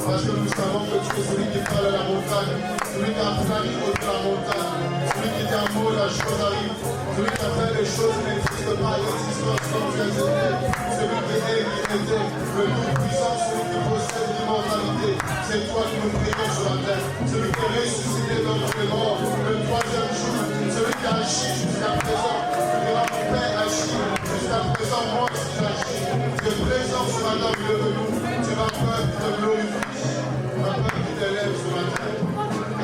Parce que nous savons que tu es celui qui parle à la montagne, celui qui a planifié la montagne, celui qui dit un mot, la chose arrive, celui qui a fait les choses n'existent pas, il existe comme tu as été, celui qui est, qui était, le tout-puissant, celui qui possède l'immortalité. C'est toi qui nous prions sur la terre, celui qui est ressuscité dans les morts, le troisième jour, celui qui a agi jusqu'à présent, et la paix agit jusqu'à présent, moi aussi j'agis. Tu es présent ce matin, milieu de nous, tu vas peur qui te glorifie. Qui t'élève ce matin.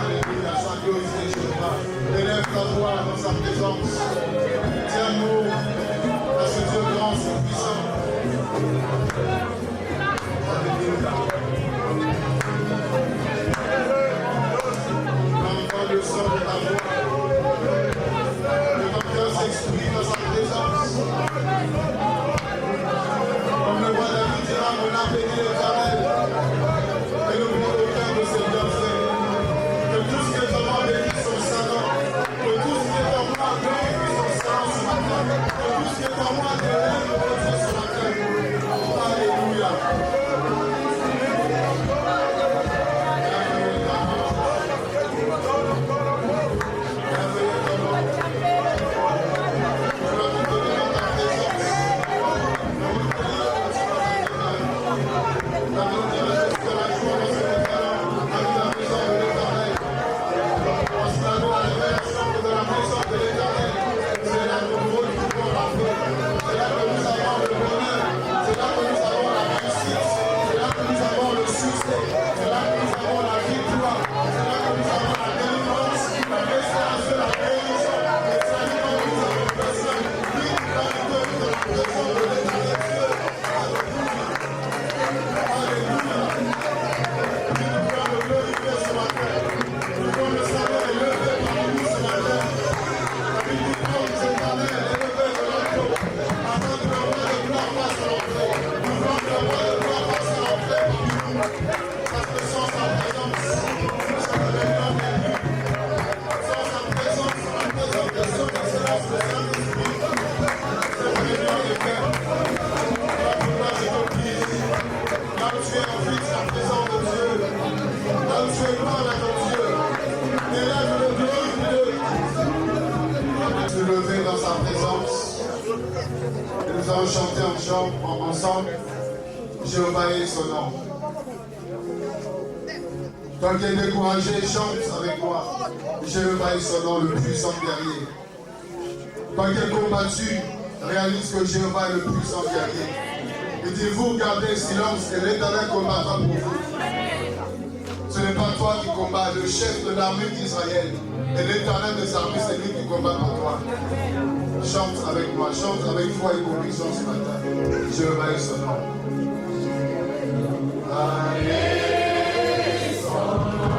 Alléluia, sois glorifié, Jéhovah. Élève ta voix dans sa présence. Tiens-nous à ce Dieu grand, ce puissant. Alléluia. Entends le son de ta voix. Que ton cœur s'exprime dans sa présence. Comme le roi David dira, mon âme bénit l'Éternel. Et n'oublie aucun de ses bienfaits. Que tout ce qui est en moi bénisse son Saint-Nom. Que tout ce qui est en moi glorifie son Saint-Nom ce matin. Que tout ce qui est en moi élève mon Dieu ce matin. Alléluia. Jéhovah est son nom. Toi qui es découragé, chante avec moi. Jéhovah est son nom, le puissant guerrier. Toi qui es combattu, réalise que Jéhovah est le puissant guerrier. Et dis-vous, gardez silence et l'Éternel combattra pour vous. Ce n'est pas toi qui combats, le chef de l'armée d'Israël. Et l'Éternel des armées, c'est lui qui combat pour toi. Chante avec moi, chante avec foi et conviction ce matin. Jéhovah est son nom. Allez. Son nom.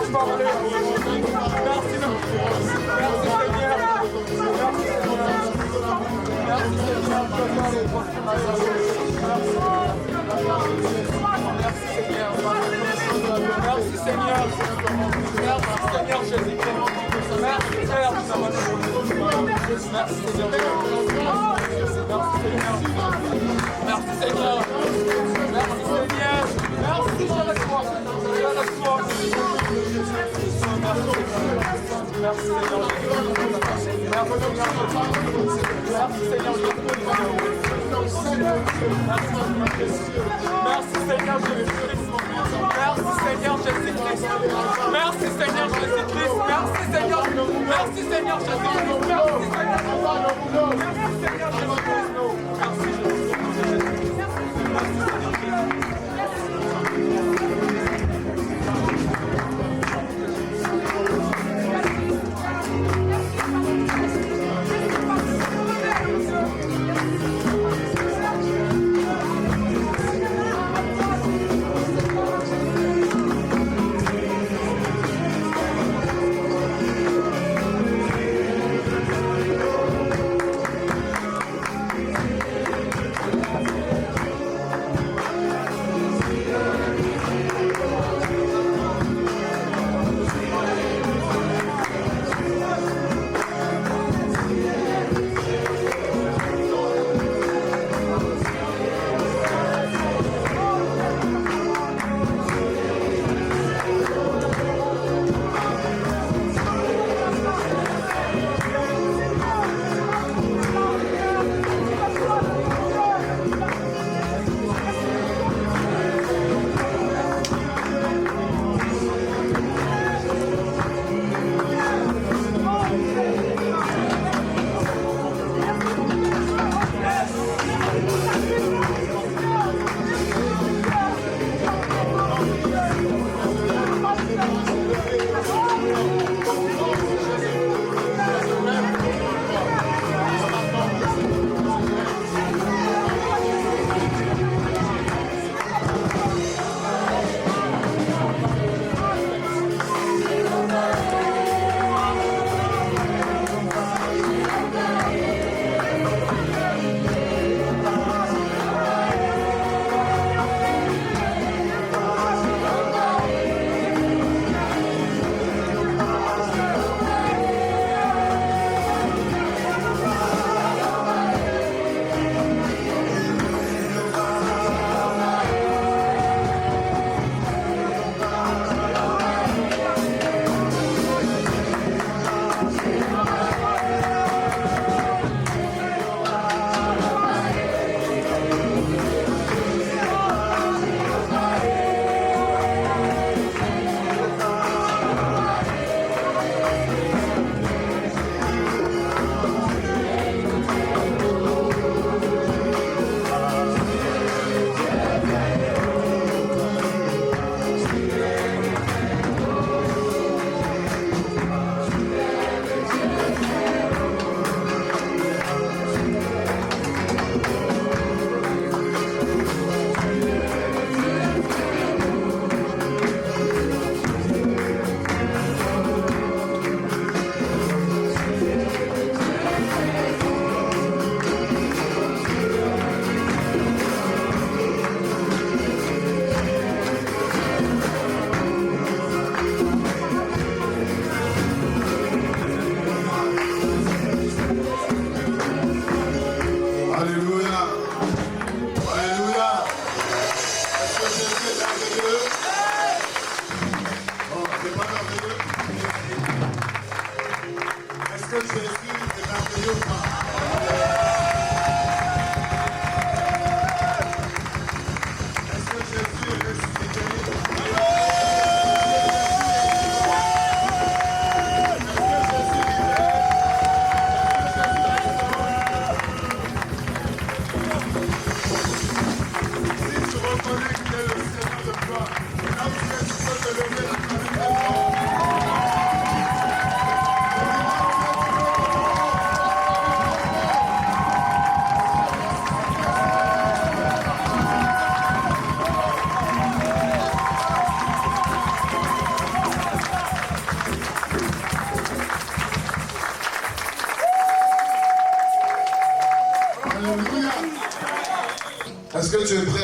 encore parler. Merci Seigneur. Merci Seigneur. Merci Seigneur Jésus-Christ. Merci Père de ta bonne volonté. Merci Seigneur. Merci Seigneur. Merci Seigneur. Merci je reste toi. Je reste toi. Merci Seigneur. Merci Seigneur. Merci Seigneur Jésus-Christ. Merci Seigneur Jésus-Christ. Merci Seigneur Jésus-Christ. Merci Seigneur. Merci Seigneur Jésus-Christ. Merci Seigneur Jésus-Christ. Merci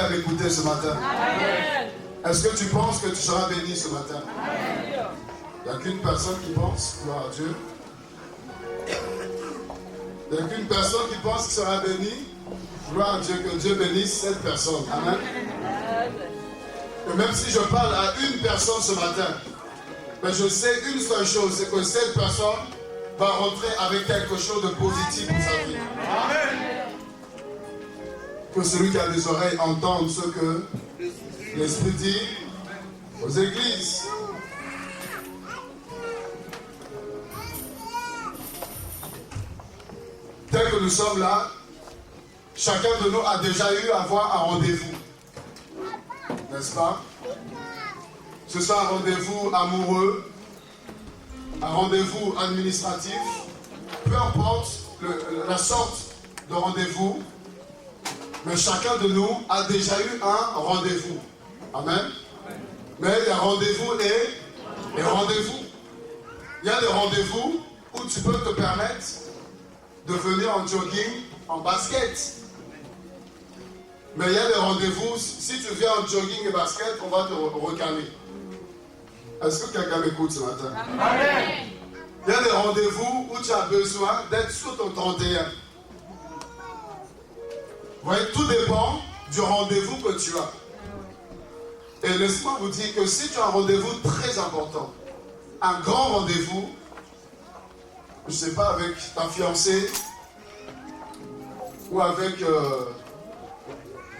à m'écouter ce matin? Est-ce que tu penses que tu seras béni ce matin? Il n'y a qu'une personne qui pense, gloire à Dieu. Il n'y a qu'une personne qui pense qu'il sera béni. Gloire à Dieu, que Dieu bénisse cette personne. Amen. Et même si je parle à une personne ce matin, mais je sais une seule chose, c'est que cette personne va rentrer avec quelque chose de positif pour sa vie. Amen. Que celui qui a des oreilles entende ce que l'Esprit dit aux églises. Tel que nous sommes là, chacun de nous a déjà eu à avoir un rendez-vous. N'est-ce pas? Ce soit un rendez-vous amoureux, un rendez-vous administratif, peu importe la sorte de rendez-vous, mais chacun de nous a déjà eu un rendez-vous. Amen. Mais il y a rendez-vous et rendez-vous. Il y a des rendez-vous où tu peux te permettre de venir en jogging, en basket. Mais il y a des rendez-vous, si tu viens en jogging et basket, on va te recaler. Est-ce que quelqu'un m'écoute ce matin? Amen. Il y a des rendez-vous où tu as besoin d'être sur ton 31. Vous voyez, tout dépend du rendez-vous que tu as. Et laisse-moi vous dire que si tu as un rendez-vous très important, un grand rendez-vous, je ne sais pas, avec ta fiancée ou avec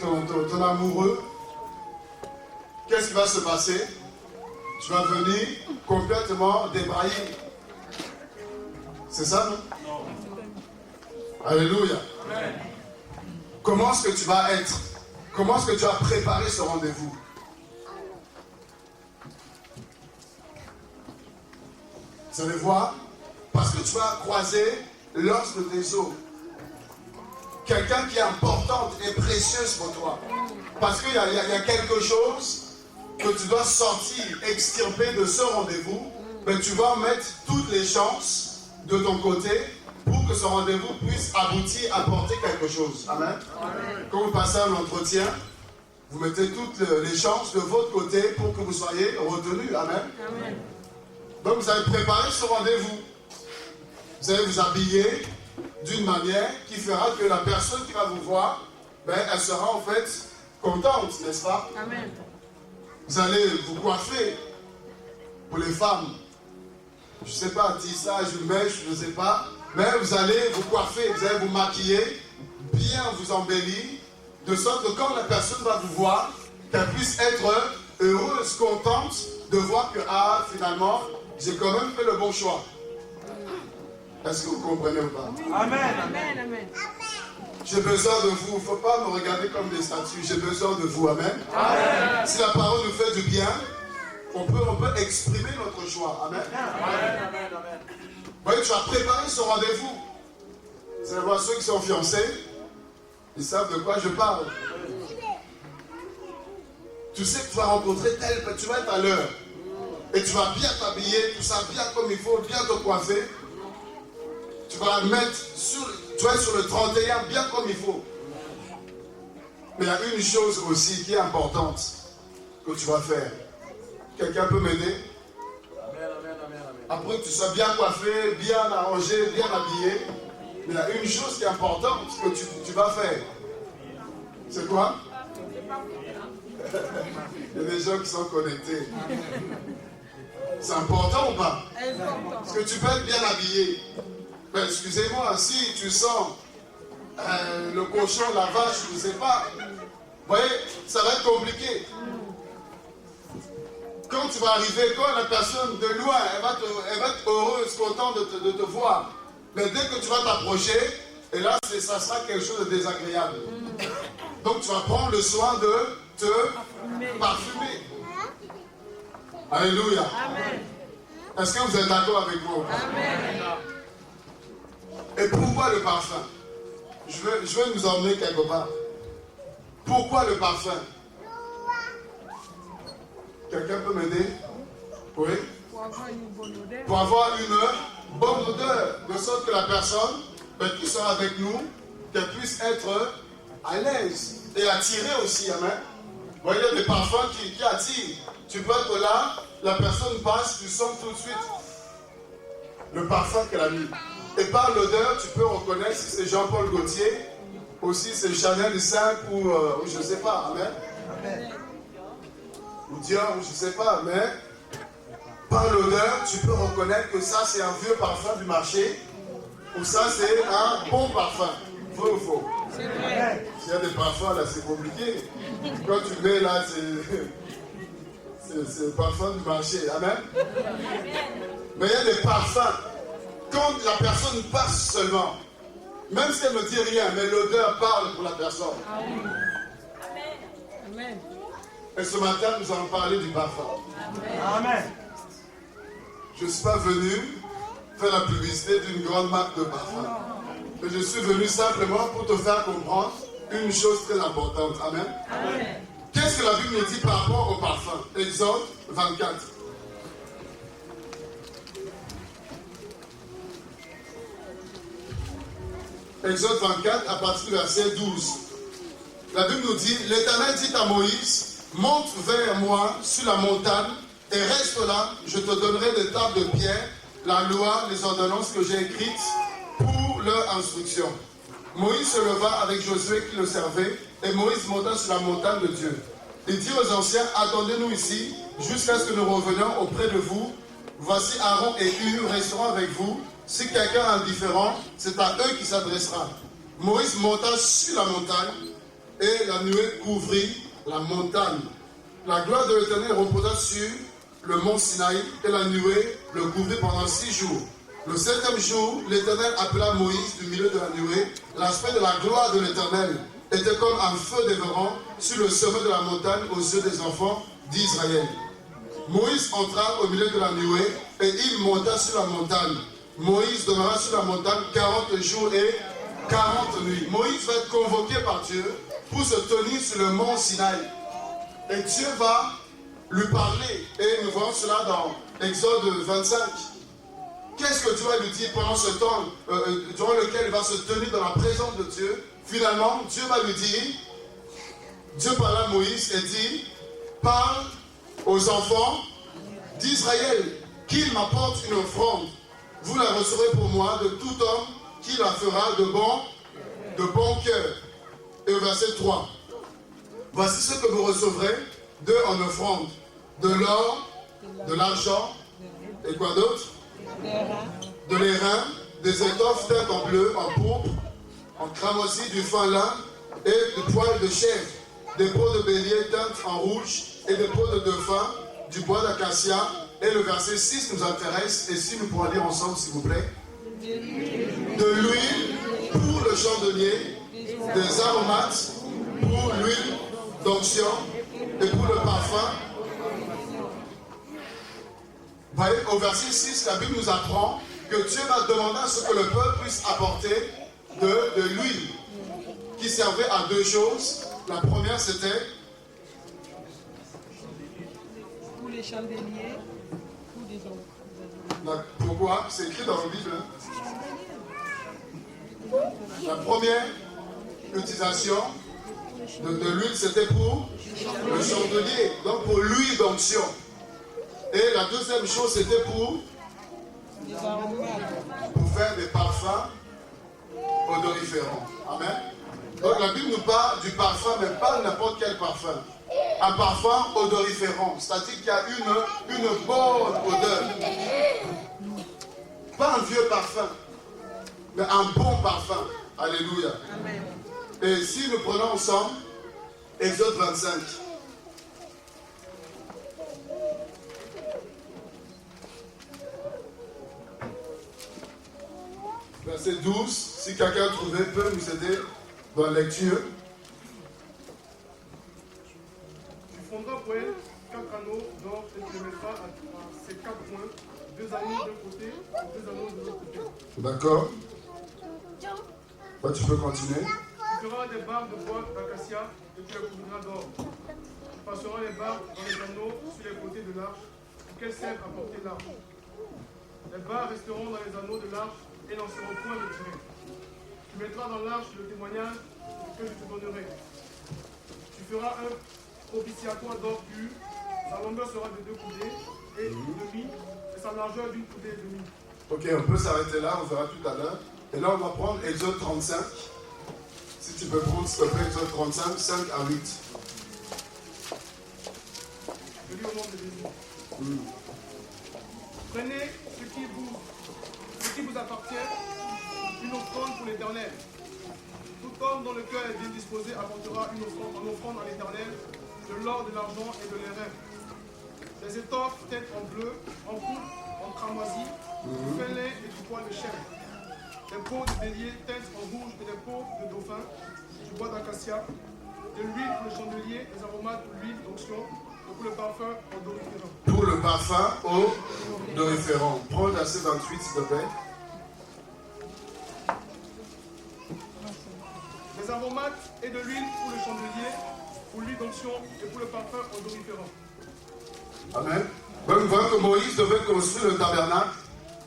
ton amoureux, qu'est-ce qui va se passer? Tu vas venir complètement débraillé. C'est ça, non? Alléluia. Amen. Comment est-ce que tu vas être? Comment est-ce que tu as préparé ce rendez-vous? Vous allez voir, parce que tu vas croiser l'os de tes os. Quelqu'un qui est importante et précieuse pour toi. Parce qu'il y a quelque chose que tu dois sortir, extirper de ce rendez-vous, mais tu vas mettre toutes les chances de ton côté pour que ce rendez-vous puisse aboutir, apporter quelque chose. Amen. Amen. Quand vous passez un entretien, vous mettez toutes les chances de votre côté pour que vous soyez retenu. Amen. Amen. Donc vous allez préparer ce rendez-vous. Vous allez vous habiller d'une manière qui fera que la personne qui va vous voir, elle sera en fait contente, n'est-ce pas? Amen. Vous allez vous coiffer. Pour les femmes, je ne sais pas, un tissage, une mèche, je ne sais pas, mais vous allez vous coiffer, vous allez vous maquiller, bien vous embellir, de sorte que quand la personne va vous voir, qu'elle puisse être heureuse, contente de voir que, finalement, j'ai quand même fait le bon choix. Est-ce que vous comprenez ou pas? Amen. Amen. Amen. J'ai besoin de vous. Il ne faut pas me regarder comme des statues. J'ai besoin de vous. Amen. Amen. Si la parole nous fait du bien, on peut exprimer notre choix. Amen. Amen. Amen. Vous voyez, tu as préparé ce rendez-vous. Vous allez voir ceux qui sont fiancés, ils savent de quoi je parle. Tu sais que tu vas rencontrer tu vas être à l'heure. Et tu vas bien t'habiller, tout ça bien comme il faut, bien te coiffer. Tu vas mettre tu vas être sur le 31 bien comme il faut. Mais il y a une chose aussi qui est importante que tu vas faire. Quelqu'un peut m'aider? Après que tu sois bien coiffé, bien arrangé, bien habillé, mais il y a une chose qui est importante que tu vas faire. C'est quoi? Il y a des gens qui sont connectés. C'est important ou pas? Parce que tu peux être bien habillé. Mais excusez-moi, si tu sens le cochon, la vache, je ne sais pas, vous voyez, ça va être compliqué. Quand tu vas arriver, quand la personne de loin, elle va être heureuse, contente de te voir. Mais dès que tu vas t'approcher, et là, ça sera quelque chose de désagréable. Donc tu vas prendre le soin de te parfumer. Alléluia. Amen. Est-ce que vous êtes d'accord avec moi? Amen. Et pourquoi le parfum? Je veux nous emmener quelque part. Pourquoi le parfum? Quelqu'un peut m'aider? Oui? Pour avoir une bonne odeur. De sorte que la personne qui sera avec nous, qu'elle puisse être à l'aise. et attirer aussi, amen. Vous voyez, il y a des parfums qui attirent. Tu peux être là, la personne passe, tu sens tout de suite le parfum qu'elle a mis. Et par l'odeur, tu peux reconnaître si c'est Jean-Paul Gaultier, ou si c'est Chanel 5 ou je ne sais pas, amen. Ou Dior, ou je ne sais pas, mais par l'odeur, tu peux reconnaître que ça c'est un vieux parfum du marché, ou ça c'est un bon parfum. Vrai ou faux? C'est vrai. S'il y a des parfums là, c'est compliqué. Quand tu mets là, c'est le parfum du marché. Amen. Mais il y a des parfums. Quand la personne passe seulement, même si elle ne dit rien, mais l'odeur parle pour la personne. Amen. Et ce matin, nous allons parler du parfum. Amen. Je ne suis pas venu faire la publicité d'une grande marque de parfum. Mais je suis venu simplement pour te faire comprendre une chose très importante. Amen. Amen. Qu'est-ce que la Bible nous dit par rapport au parfum? Exode 24. Exode 24 à partir du verset 12. La Bible nous dit, l'Éternel dit à Moïse, monte vers moi sur la montagne et reste là, je te donnerai des tables de pierre, la loi, les ordonnances que j'ai écrites pour leur instruction. Moïse se leva avec Josué qui le servait et Moïse monta sur la montagne de Dieu. Il dit aux anciens, attendez-nous ici jusqu'à ce que nous revenions auprès de vous. Voici Aaron et Hur resteront avec vous. Si quelqu'un est indifférent, c'est à eux qu'il s'adressera. Moïse monta sur la montagne et la nuée couvrit la montagne. La gloire de l'Éternel reposa sur le mont Sinaï et la nuée le couvrit pendant 6 jours. Le 7e jour, l'Éternel appela Moïse du milieu de la nuée. L'aspect de la gloire de l'Éternel était comme un feu dévorant sur le sommet de la montagne aux yeux des enfants d'Israël. Moïse entra au milieu de la nuée et il monta sur la montagne. Moïse demeura sur la montagne 40 jours et 40 nuits. Moïse va être convoqué par Dieu pour se tenir sur le mont Sinaï. Et Dieu va lui parler. Et nous voyons cela dans Exode 25. Qu'est-ce que Dieu va lui dire pendant ce temps durant lequel il va se tenir dans la présence de Dieu? Finalement, Dieu va lui dire, Dieu parla à Moïse et dit, parle aux enfants d'Israël qu'ils m'apportent une offrande. Vous la recevrez pour moi de tout homme qui la fera de bon cœur. Et au verset 3. Voici ce que vous recevrez d'eux en offrande. De l'or, de l'argent, et quoi d'autre? De l'airain, des étoffes teintes en bleu, en pourpre, en cramoisi, du fin lin et du poil de chèvre, des peaux de bélier teintes en rouge et des peaux de dauphin, du bois d'acacia. Et le verset 6 nous intéresse, et si nous pourrons lire ensemble s'il vous plaît. De l'huile pour le chandelier, des aromates pour l'huile d'onction et pour le parfum. Voyez, au verset 6, la Bible nous apprend que Dieu va demander à ce que le peuple puisse apporter de l'huile qui servait à 2 choses. La première c'était pour les chandeliers. Pourquoi? C'est écrit dans la Bible. La première utilisation de l'huile, c'était pour le chandelier, donc pour l'huile d'onction. Et la deuxième chose, c'était pour faire des parfums odoriférants. Amen. Donc la Bible nous parle du parfum, mais pas n'importe quel parfum. Un parfum odoriférant, c'est-à-dire qu'il y a une bonne odeur. Pas un vieux parfum, mais un bon parfum. Alléluia. Amen. Et si nous prenons ensemble Exode 25. Verset 12, si quelqu'un a trouvé, peut nous aider dans la lecture. Tu fondras pour elle 4 anneaux d'or et tu les mettras à ces 4 points, 2 anneaux d'un côté et 2 anneaux de l'autre côté. D'accord. Tu peux continuer. Tu feras des barres de bois d'acacia et tu les couvriras d'or. Tu passeras les barres dans les anneaux sur les côtés de l'arche pour qu'elles servent à porter l'arche. Les barres resteront dans les anneaux de l'arche et n'en seront point retirées. Tu mettras dans l'arche le témoignage que je te donnerai. feras un propitiatoire d'or pur. Sa longueur sera de 2 coudées et demi, et sa largeur d'une coudée et demie. Ok, on peut s'arrêter là, on verra tout à l'heure. Et là, on va prendre Exode 35. Si tu peux prendre, s'il te plaît, Exode 35, 5 à 8. Je lis au nom de Jésus. Prenez ce qui vous appartient, une offrande pour l'Éternel. Tout homme dont le cœur est bien disposé apportera une offrande à l'Éternel, de l'or, de l'argent et de l'airain. Des étoffes teintes en bleu, en poudre, en cramoisi, du fin lin et du poil de chèvre. Des peaux de bélier teintes en rouge et des peaux de dauphin, du bois d'acacia, de l'huile pour le chandelier, des aromates pour l'huile d'onction, et pour le parfum odoriférant. Pour le parfum odoriférant. Prends le verset 28, s'il te plaît. Des aromates et de l'huile pour le chandelier, pour l'huile d'onction et pour le parfum odoriférant. Amen. Donc, vous voyez que Moïse devait construire le tabernacle.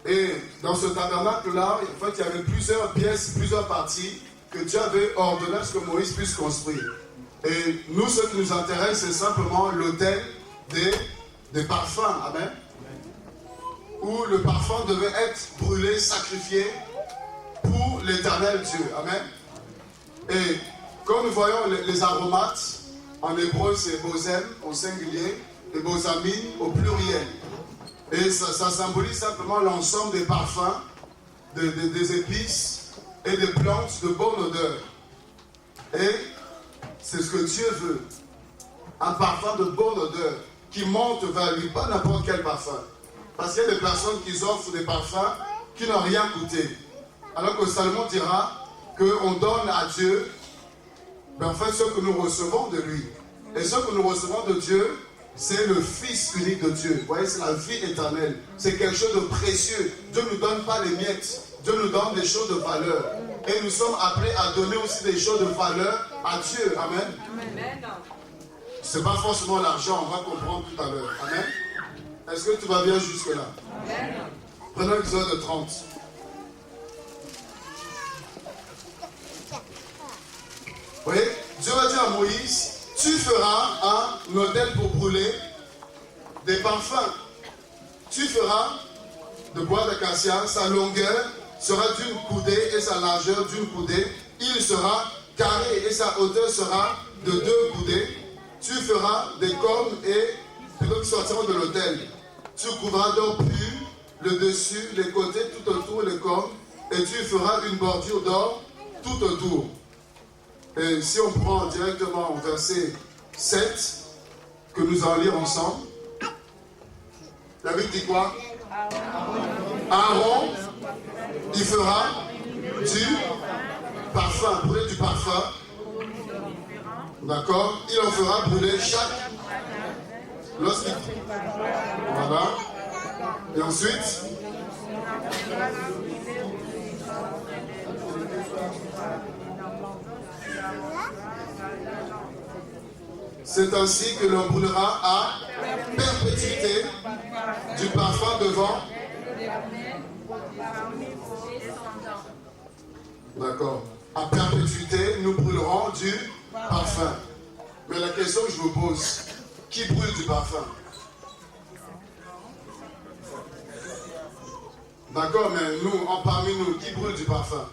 Et dans ce tabernacle-là, en fait, il y avait plusieurs pièces, plusieurs parties que Dieu avait ordonné à ce que Moïse puisse construire. Et nous, ce qui nous intéresse, c'est simplement l'autel des parfums. Amen. Où le parfum devait être brûlé, sacrifié pour l'éternel Dieu. Amen. Et comme nous voyons les aromates, en hébreu c'est bosem au singulier et bosamine au pluriel. Et ça symbolise simplement l'ensemble des parfums, des épices et des plantes de bonne odeur. Et c'est ce que Dieu veut. Un parfum de bonne odeur qui monte vers lui, pas n'importe quel parfum. Parce qu'il y a des personnes qui offrent des parfums qui n'ont rien goûté. Alors que Salomon dira qu'on donne à Dieu, mais en fait, ce que nous recevons de lui. Et ce que nous recevons de Dieu, c'est le Fils unique de Dieu. Vous voyez, c'est la vie éternelle. C'est quelque chose de précieux. Dieu ne nous donne pas les miettes. Dieu nous donne des choses de valeur. Et nous sommes appelés à donner aussi des choses de valeur à Dieu. Amen. Amen. Ce n'est pas forcément l'argent, on va comprendre tout à l'heure. Amen. Est-ce que tu vas bien jusque-là? Amen. Prenons l'Exode 30. Vous voyez, Dieu va dire à Moïse, tu feras un autel pour brûler des parfums. Tu feras de bois d'acacia, sa longueur sera d'une coudée et sa largeur d'une coudée. Il sera carré et sa hauteur sera de 2 coudées. Tu feras des cornes et plutôt qui sortiront de l'autel. Tu couvras d'or pur le dessus, les côtés, tout autour, les cornes, et tu feras une bordure d'or tout autour. Et si on prend directement au verset 7, que nous allons lire ensemble, la Bible dit quoi? Aaron, il fera du parfum, brûler du parfum. D'accord? Il en fera brûler chaque. Lorsqu'il. Voilà. Et ensuite. C'est ainsi que l'on brûlera à perpétuité du parfum devant. D'accord. À perpétuité, nous brûlerons du parfum. Mais la question que je vous pose, qui brûle du parfum? D'accord, mais nous, parmi nous, qui brûle du parfum?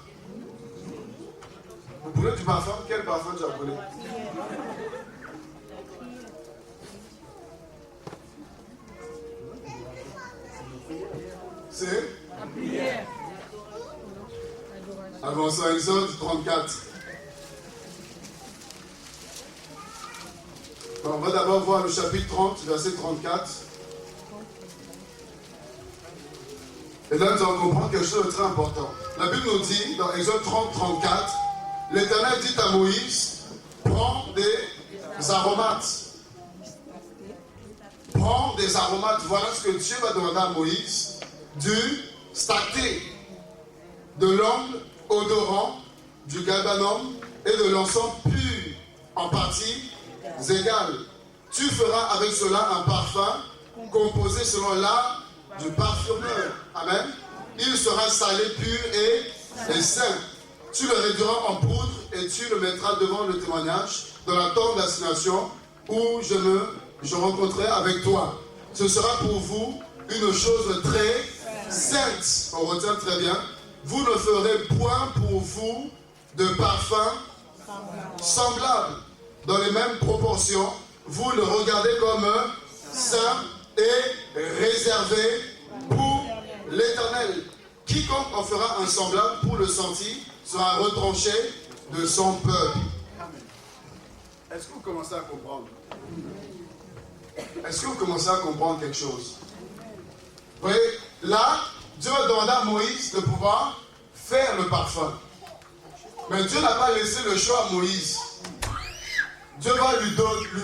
Vous brûlez du parfum? Quel parfum tu as brûlé? C'est la prière. Avançons à Exode 34. On va d'abord voir le chapitre 30, verset 34. Et là, nous allons comprendre quelque chose de très important. La Bible nous dit, dans Exode 30, 34, l'Éternel dit à Moïse, prends des aromates. Prends des aromates. Voilà ce que Dieu va demander à Moïse. Du stacté, de l'ambre odorant, du galbanum et de l'encens pur en parties égales. Tu feras avec cela un parfum composé selon l'art du parfumeur. Amen. Il sera salé, pur et saint. Tu le réduiras en poudre et tu le mettras devant le témoignage dans la tente d'assignation où je rencontrerai avec toi. Ce sera pour vous une chose très sainte. On retient très bien. Vous ne ferez point pour vous de parfum semblable. Dans les mêmes proportions, vous le regardez comme saint et réservé pour l'Éternel. Quiconque en fera un semblable pour le sentir sera retranché de son peuple. Est-ce que vous commencez à comprendre? Est-ce que vous commencez à comprendre quelque chose? Vous voyez, là, Dieu a demandé à Moïse de pouvoir faire le parfum. Mais Dieu n'a pas laissé le choix à Moïse. Dieu va lui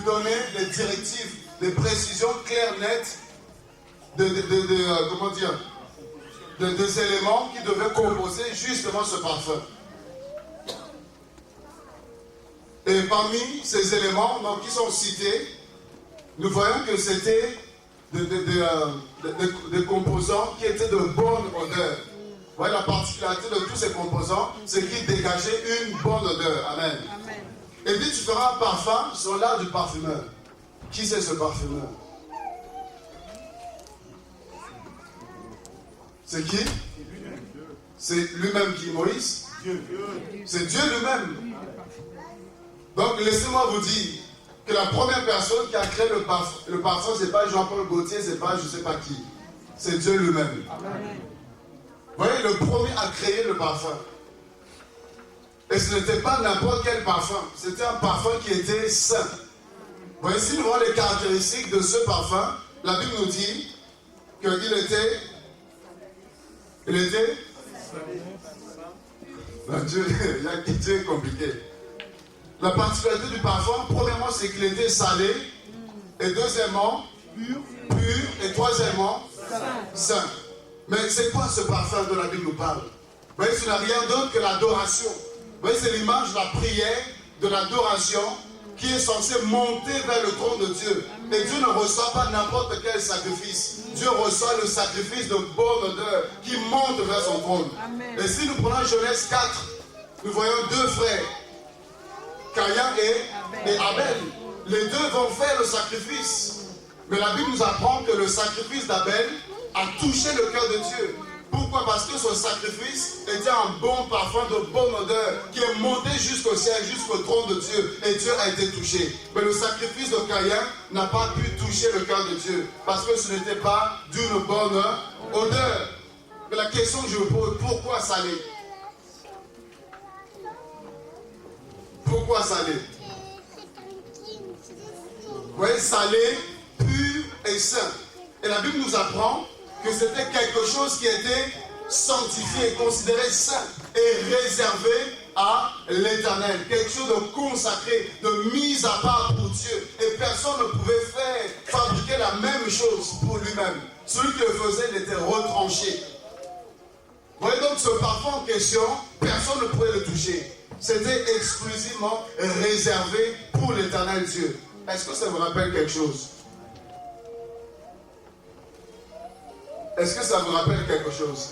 donner des directives, des précisions claires, nettes, comment dire, des éléments qui devaient composer justement ce parfum. Et parmi ces éléments donc, qui sont cités, nous voyons que c'était des composants qui étaient de bonne odeur. Vous voyez la particularité de tous ces composants, c'est qu'ils dégageaient une bonne odeur. Amen. Amen. Et dit, tu feras un parfum sur l'art du parfumeur. Qui c'est ce parfumeur? C'est qui? C'est lui-même qui? Moïse? C'est Dieu lui-même. Donc laissez-moi vous dire que la première personne qui a créé le parfum, ce n'est pas Jean-Paul Gaultier, ce n'est pas je ne sais pas qui. C'est Dieu lui-même. Vous voyez, le premier a créé le parfum. Et ce n'était pas n'importe quel parfum. C'était un parfum qui était saint. Vous voyez, si nous voyons les caractéristiques de ce parfum, la Bible nous dit qu'il était... Dieu est compliqué. La particularité du parfum, premièrement, c'est qu'il était salé. Et deuxièmement, pur. Et troisièmement, saint. Mais c'est quoi ce parfum dont la Bible nous parle? Vous voyez, ce n'est rien d'autre que l'adoration. Vous voyez, c'est l'image de la prière, de l'adoration, qui est censée monter vers le trône de Dieu. Et Dieu ne reçoit pas n'importe quel sacrifice. Dieu reçoit le sacrifice de bonne odeur qui monte vers son trône. Amen. Et si nous prenons Genèse 4, nous voyons deux frères, Caïn et Abel. Les deux vont faire le sacrifice. Mais la Bible nous apprend que le sacrifice d'Abel a touché le cœur de Dieu. Pourquoi? Parce que son sacrifice était un bon parfum de bonne odeur qui est monté jusqu'au ciel, jusqu'au trône de Dieu. Et Dieu a été touché. Mais le sacrifice de Caïn n'a pas pu toucher le cœur de Dieu. Parce que ce n'était pas d'une bonne odeur. Mais la question que je vous pose, pourquoi salé? Pourquoi salé? Vous voyez, salé, pur et saint. Et la Bible nous apprend que c'était quelque chose qui était sanctifié, considéré saint et réservé à l'Éternel. Quelque chose de consacré, de mis à part pour Dieu. Et personne ne pouvait fabriquer la même chose pour lui-même. Celui qui le faisait, il était retranché. Vous voyez donc ce parfum en question, personne ne pouvait le toucher. C'était exclusivement réservé pour l'Éternel Dieu. Est-ce que ça vous rappelle quelque chose? Est-ce que ça vous rappelle quelque chose?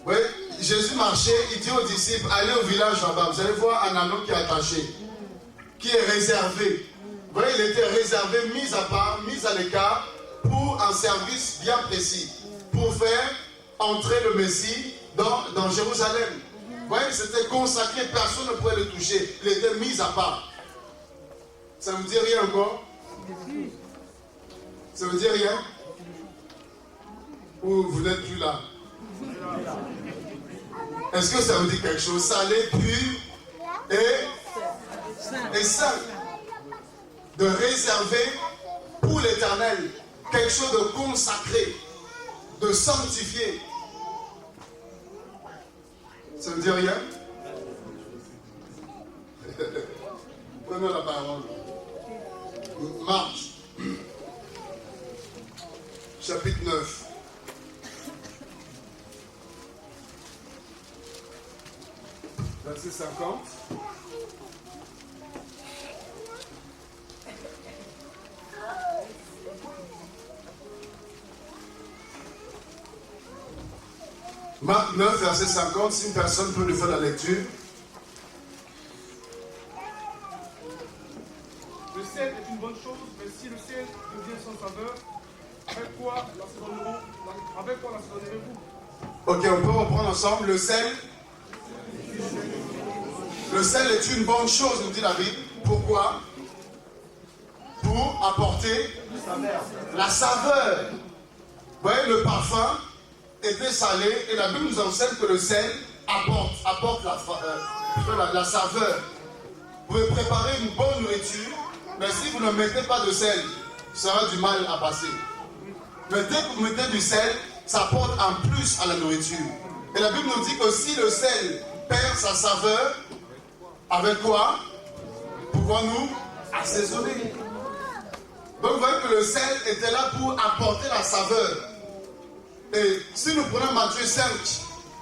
Oui, Jésus marchait, il dit aux disciples, allez au village là-bas, vous allez voir un anneau qui est attaché, qui est réservé. Vous voyez, il était réservé, mis à part, mis à l'écart, pour un service bien précis, pour faire entrer le Messie dans Jérusalem. Vous voyez, c'était consacré, personne ne pouvait le toucher, il était mis à part. Ça ne vous dit rien encore? Ça veut dire rien? Ou vous n'êtes plus là? Est-ce que ça vous dit quelque chose? Salé, pur et saint. De réserver pour l'Éternel quelque chose de consacré, de sanctifié. Ça veut dire rien? Prenons la parole. Marc. Chapitre 9. Verset 50. Marc 9, verset 50, si une personne peut nous faire la lecture. Le sel est une bonne chose, mais si le sel devient sans saveur, avec quoi l'assaisonnerez-vous? Ok, on peut reprendre ensemble. Le sel est une bonne chose, nous dit la Bible. Pourquoi? Pour apporter la saveur. Vous voyez, le parfum était salé et la Bible nous enseigne que le sel apporte la saveur. Vous pouvez préparer une bonne nourriture, mais si vous ne mettez pas de sel, ça aura du mal à passer. Mais dès que vous mettez du sel, ça apporte un plus à la nourriture. Et la Bible nous dit que si le sel perd sa saveur, avec quoi? Pourquoi nous assaisonner? Donc vous voyez que le sel était là pour apporter la saveur. Et si nous prenons Matthieu 5,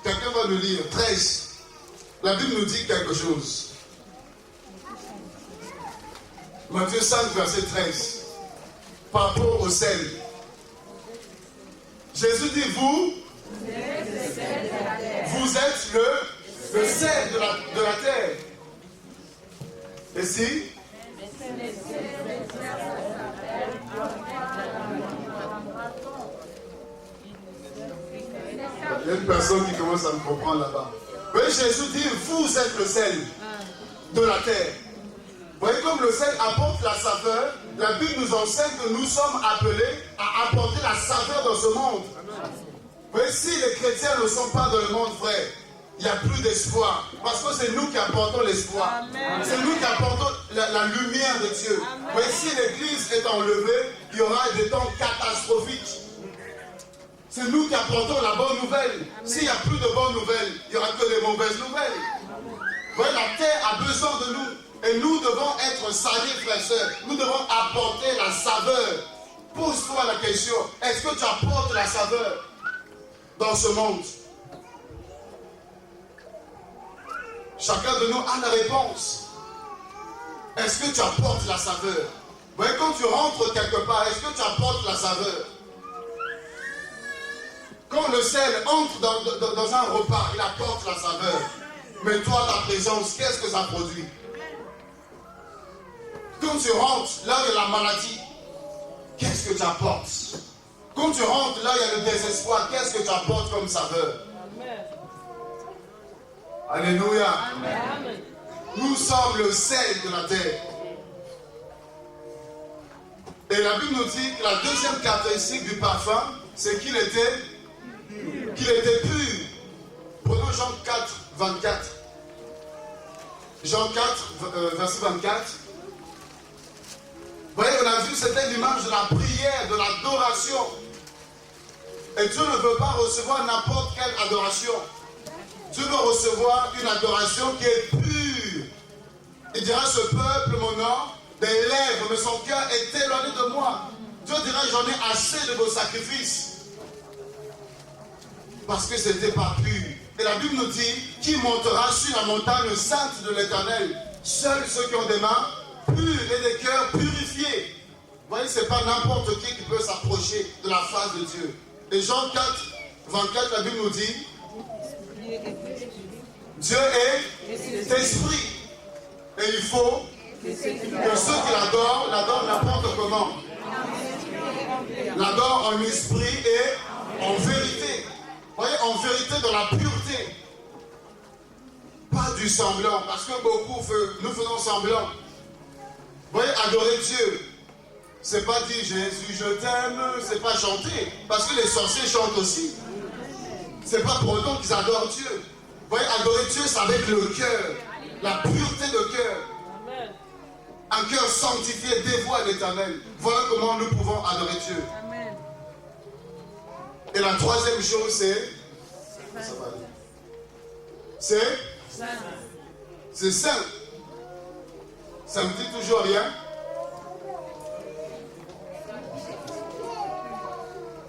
quelqu'un va nous lire, 13, la Bible nous dit quelque chose. Matthieu 5, verset 13, par rapport au sel. Jésus dit, vous êtes le sel de la terre. Et si? Il y a une personne qui commence à me comprendre là-bas. Oui, Jésus dit, vous êtes le sel de la terre. Vous voyez, comme le sel apporte la saveur, la Bible nous enseigne que nous sommes appelés à apporter la saveur dans ce monde. Vous voyez, si les chrétiens ne sont pas dans le monde, frère, il n'y a plus d'espoir. Parce que c'est nous qui apportons l'espoir. C'est nous qui apportons la lumière de Dieu. Vous voyez, si l'église est enlevée, il y aura des temps catastrophiques. C'est nous qui apportons la bonne nouvelle. S'il n'y a plus de bonnes nouvelles, il n'y aura que des mauvaises nouvelles. Vous voyez, la terre a besoin de nous. Et nous devons être salés, frères et sœurs. Nous devons apporter la saveur. Pose-toi la question, est-ce que tu apportes la saveur dans ce monde? Chacun de nous a la réponse. Est-ce que tu apportes la saveur? Vous voyez, quand tu rentres quelque part, est-ce que tu apportes la saveur? Quand le sel entre dans un repas, il apporte la saveur. Mais toi, ta présence, qu'est-ce que ça produit? Quand tu rentres là où il y a la maladie, qu'est-ce que tu apportes? Quand tu rentres là où il y a le désespoir, qu'est-ce que tu apportes comme saveur? Amen. Alléluia. Amen. Nous sommes le sel de la terre. Et la Bible nous dit que la deuxième caractéristique du parfum, c'est qu'il était pur. Prenons Jean 4, 24. Jean 4, verset 24. Vous voyez, on a vu, c'était l'image de la prière, de l'adoration. Et Dieu ne veut pas recevoir n'importe quelle adoration. Dieu veut recevoir une adoration qui est pure. Il dira, ce peuple m'honore des lèvres, mais son cœur est éloigné de moi. Dieu dira, j'en ai assez de vos sacrifices. Parce que ce n'était pas pur. Et la Bible nous dit, qui montera sur la montagne sainte de l'Éternel? Seuls ceux qui ont des mains purs et des cœurs purifiés. Vous voyez, ce n'est pas n'importe qui peut s'approcher de la face de Dieu. Et Jean 4, 24, la Bible nous dit, Dieu est esprit. Et il faut que ceux qui l'adorent n'importe comment. L'adorent en esprit et en vérité. Vous voyez, en vérité, dans la pureté. Pas du semblant, parce que beaucoup, nous faisons semblant. Vous voyez, adorer Dieu, c'est pas dire Jésus, je t'aime, c'est pas chanter. Parce que les sorciers chantent aussi. C'est pas pour autant qu'ils adorent Dieu. Vous voyez, adorer Dieu, c'est avec le cœur, la pureté de cœur. Un cœur sanctifié, dévoué à l'Éternel. Voilà comment nous pouvons adorer Dieu. Et la troisième chose, c'est... C'est saint. Ça ne me dit toujours rien.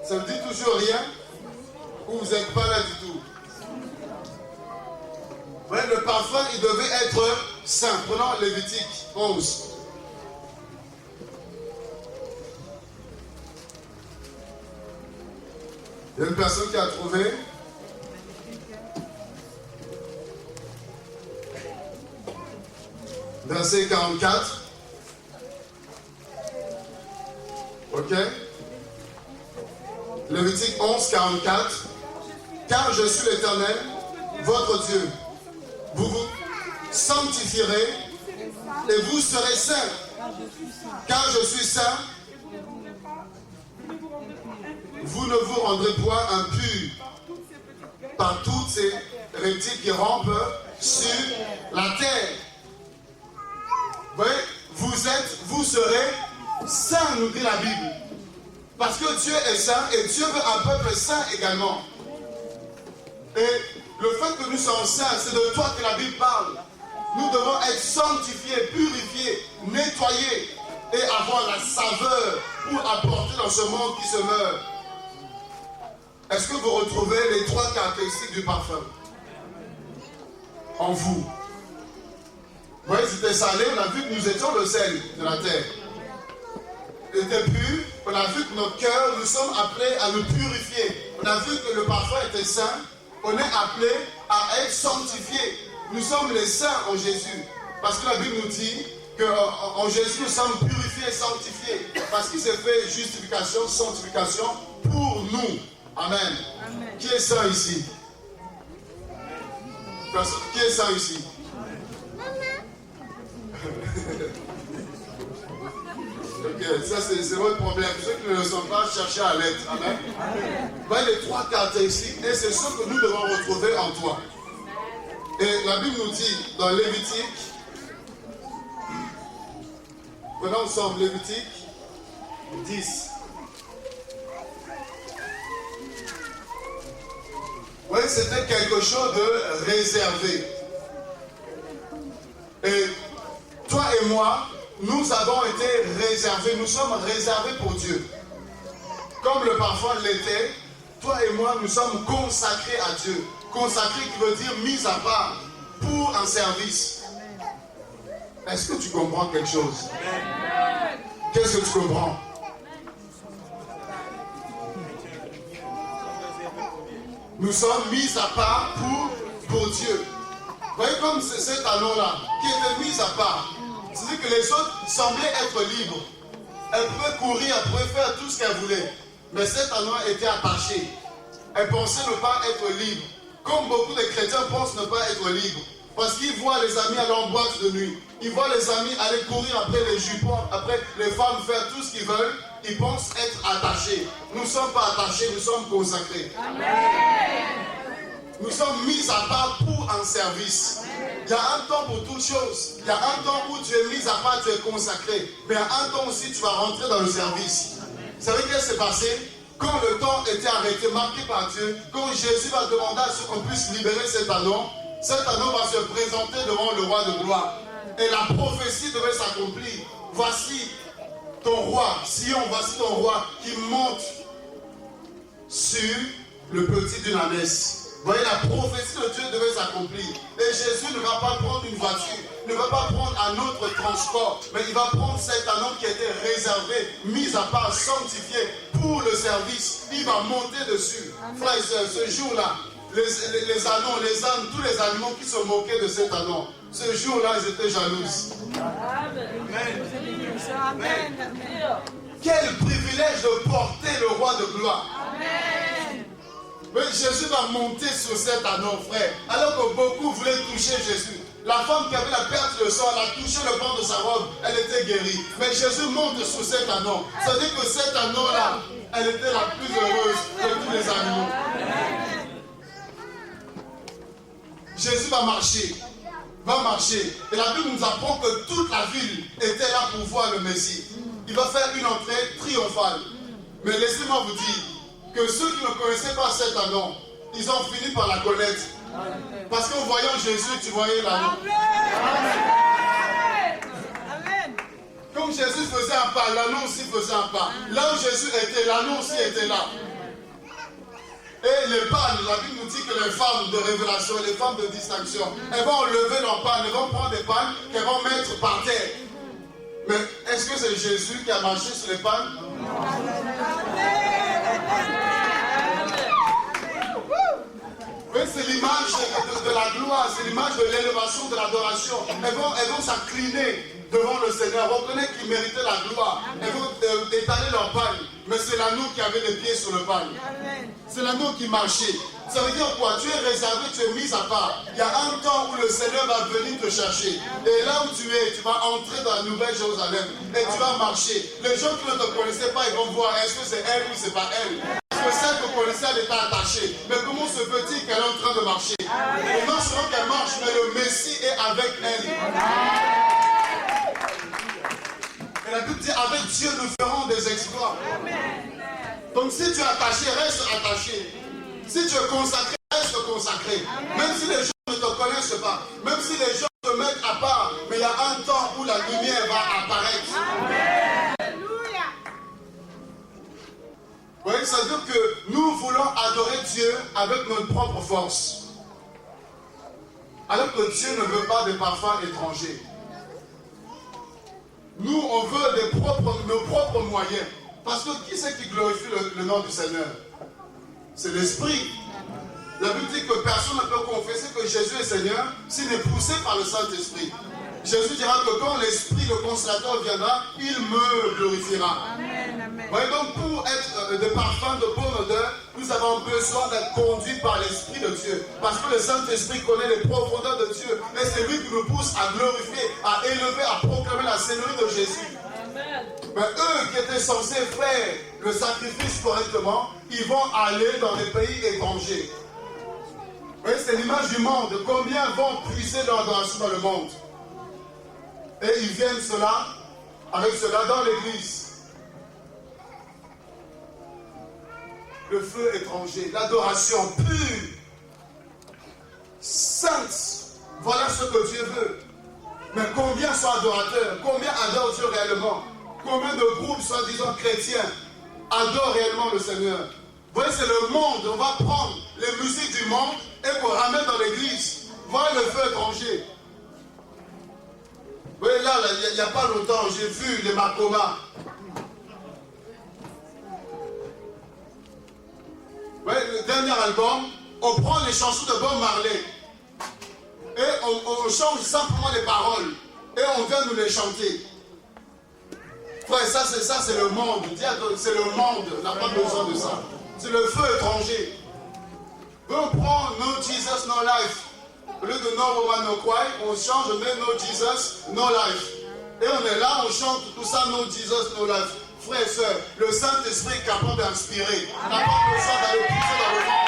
Ça ne me dit toujours rien. Ou vous n'êtes pas là du tout. Ouais, le parfum, il devait être saint. Prenons Lévitique 11. Il y a une personne qui a trouvé. verset 44. Ok? Lévitique 11, 44. Car je suis l'Éternel, votre Dieu. Vous vous sanctifierez et vous serez saints. Car je suis saint, vous ne vous rendrez point impurs par toutes ces reptiles qui rampent sur la terre. Vous voyez, vous serez saints, nous dit la Bible. Parce que Dieu est saint et Dieu veut un peuple saint également. Et le fait que nous soyons saints, c'est de toi que la Bible parle. Nous devons être sanctifiés, purifiés, nettoyés et avoir la saveur pour apporter dans ce monde qui se meurt. Est-ce que vous retrouvez les trois caractéristiques du parfum en vous? Vous voyez, c'était salé, on a vu que nous étions le sel de la terre. Il était pur, on a vu que notre cœur, nous sommes appelés à nous purifier. On a vu que le parfum était saint, on est appelé à être sanctifiés. Nous sommes les saints en Jésus. Parce que la Bible nous dit qu'en Jésus, nous sommes purifiés et sanctifiés. Parce qu'il s'est fait justification, sanctification pour nous. Amen. Amen. Qui est saint ici? Qui est saint ici? Ok, ça c'est votre problème. Ceux qui ne le sont pas, cherchez à l'être. Amen. Voyez les trois caractéristiques et c'est ce que nous devons retrouver en toi. Et la Bible nous dit dans Lévitique, prenons ensemble Lévitique 10. Oui, c'était quelque chose de réservé. Et toi et moi, nous avons été réservés, nous sommes réservés pour Dieu. Comme le parfum l'était, toi et moi, nous sommes consacrés à Dieu. Consacré qui veut dire mis à part pour un service. Est-ce que tu comprends quelque chose? Qu'est-ce que tu comprends? Nous sommes mis à part pour Dieu. Vous voyez comme cet anneau-là qui était mis à part. C'est-à-dire que les autres semblaient être libres. Elle pouvait courir, elle pouvait faire tout ce qu'elle voulait. Mais cet anneau était attaché. Elle pensait ne pas être libre. Comme beaucoup de chrétiens pensent ne pas être libres. Parce qu'ils voient les amis aller en boîte de nuit. Ils voient les amis aller courir après les jupons, après les femmes faire tout ce qu'ils veulent. Ils pensent être attachés. Nous ne sommes pas attachés, nous sommes consacrés. Amen. Nous sommes mis à part pour un service. Il y a un temps pour toutes choses. Il y a un temps où tu es mis à part, tu es consacré. Mais il y a un temps aussi, tu vas rentrer dans le service. Vous savez qu'est-ce qui s'est passé? Quand le temps était arrêté, marqué par Dieu, quand Jésus va demander à ce qu'on puisse libérer cet anneau va se présenter devant le roi de gloire. Et la prophétie devait s'accomplir. Voici ton roi, Sion, voici ton roi qui monte sur le petit d'une ânesse. Vous voyez, la prophétie de Dieu devait s'accomplir. Et Jésus ne va pas prendre une voiture, ne va pas prendre un autre transport, mais il va prendre cet anneau qui était réservé, mis à part, sanctifié pour le service. Il va monter dessus. Frères et sœurs, ce jour-là, les anneaux, les ânes, tous les animaux qui se moquaient de cet anneau, ce jour-là, ils étaient jalouses. Amen. Amen. Quel privilège de porter le roi de gloire. Amen. Mais Jésus va monter sur cet anneau, frère. Alors que beaucoup voulaient toucher Jésus. La femme qui avait la perte de sang, elle a touché le bord de sa robe, elle était guérie. Mais Jésus monte sur cet anneau. Ça veut dire que cet anneau-là, elle était la plus heureuse de tous les animaux. Jésus va marcher. Et la Bible nous apprend que toute la ville était là pour voir le Messie. Il va faire une entrée triomphale. Mais laissez-moi vous dire que ceux qui ne connaissaient pas cet anneau, ils ont fini par la connaître. Parce qu'en voyant Jésus, tu voyais l'anneau. Comme Jésus faisait un pas, l'anneau aussi faisait un pas. Là où Jésus était, l'anneau aussi était là. Et les pannes, la Bible nous dit que les femmes de révélation, les femmes de distinction, elles vont enlever leurs pannes, elles vont prendre des pannes qu'elles vont mettre par terre. Mais est-ce que c'est Jésus qui a marché sur les pannes? Oui, c'est l'image l'image de la gloire, c'est l'image de l'élévation, de l'adoration. Elles vont s'incliner devant le Seigneur, reconnaître qu'il méritait la gloire. Elles vont étaler leur pagne. Mais c'est l'agneau qui avait les pieds sur le pagne. C'est l'agneau qui marchait. Ça veut dire quoi? Tu es réservé, tu es mis à part. Il y a un temps où le Seigneur va venir te chercher. Et là où tu es, tu vas entrer dans la nouvelle Jérusalem. Et tu vas marcher. Les gens qui ne te connaissaient pas, ils vont voir est-ce que c'est elle ou c'est pas elle. Parce que celle que connaissait, elle était attachée. Mais comment se peut-il qu'elle est en train de marcher? Et non seulement qu'elle marche, mais le Messie est avec elle. Et la Bible dit avec Dieu nous ferons des exploits. Donc si tu es attaché, reste attaché. Si tu es consacré, reste consacré. Même si les gens ne te connaissent pas, même si les gens te mettent à part, mais il y a un temps où la lumière va apparaître. Alléluia. Vous voyez, ça veut dire que nous voulons adorer Dieu avec notre propre force. Alors que Dieu ne veut pas des parfums étrangers. Nous, on veut nos propres moyens. Parce que qui c'est qui glorifie le nom du Seigneur? C'est l'Esprit. La Bible dit que personne ne peut confesser que Jésus est Seigneur s'il est poussé par le Saint-Esprit. Jésus dira que quand l'Esprit, le Consolateur viendra, il me glorifiera. Amen, amen. Voyez, donc pour être des parfums de bonne odeur, nous avons besoin d'être conduits par l'Esprit de Dieu. Parce que le Saint-Esprit connaît les profondeurs de Dieu. Et c'est lui qui nous pousse à glorifier, à élever, à proclamer la Seigneurie de Jésus. Mais eux qui étaient censés faire le sacrifice correctement, ils vont aller dans des pays étrangers. Vous voyez, c'est l'image du monde. Combien vont puiser leur adoration dans le monde? Et ils viennent avec cela dans l'église. Le feu étranger, l'adoration pure, sainte. Voilà ce que Dieu veut. Mais combien sont adorateurs? Combien adorent Dieu réellement? Combien de groupes, soi-disant chrétiens, adorent réellement le Seigneur? Vous voyez, c'est le monde. On va prendre les musiques du monde et qu'on ramène dans l'église. Voilà le feu étranger. Vous voyez, là, il n'y a pas longtemps, j'ai vu les Makoma. Vous voyez, le dernier album, on prend les chansons de Bob Marley et on change simplement les paroles et on vient nous les chanter. Frère, ça c'est le monde. C'est le monde, on n'a pas besoin de ça. C'est le feu étranger. On prend No Jesus, No Life. Au lieu de No Woman, No Cry, on change, on met No Jesus, No Life. Et on est là, on chante tout ça, No Jesus, No Life. Frères et sœurs, le Saint-Esprit est capable d'inspirer. On n'a pas besoin d'aller pousser dans le monde.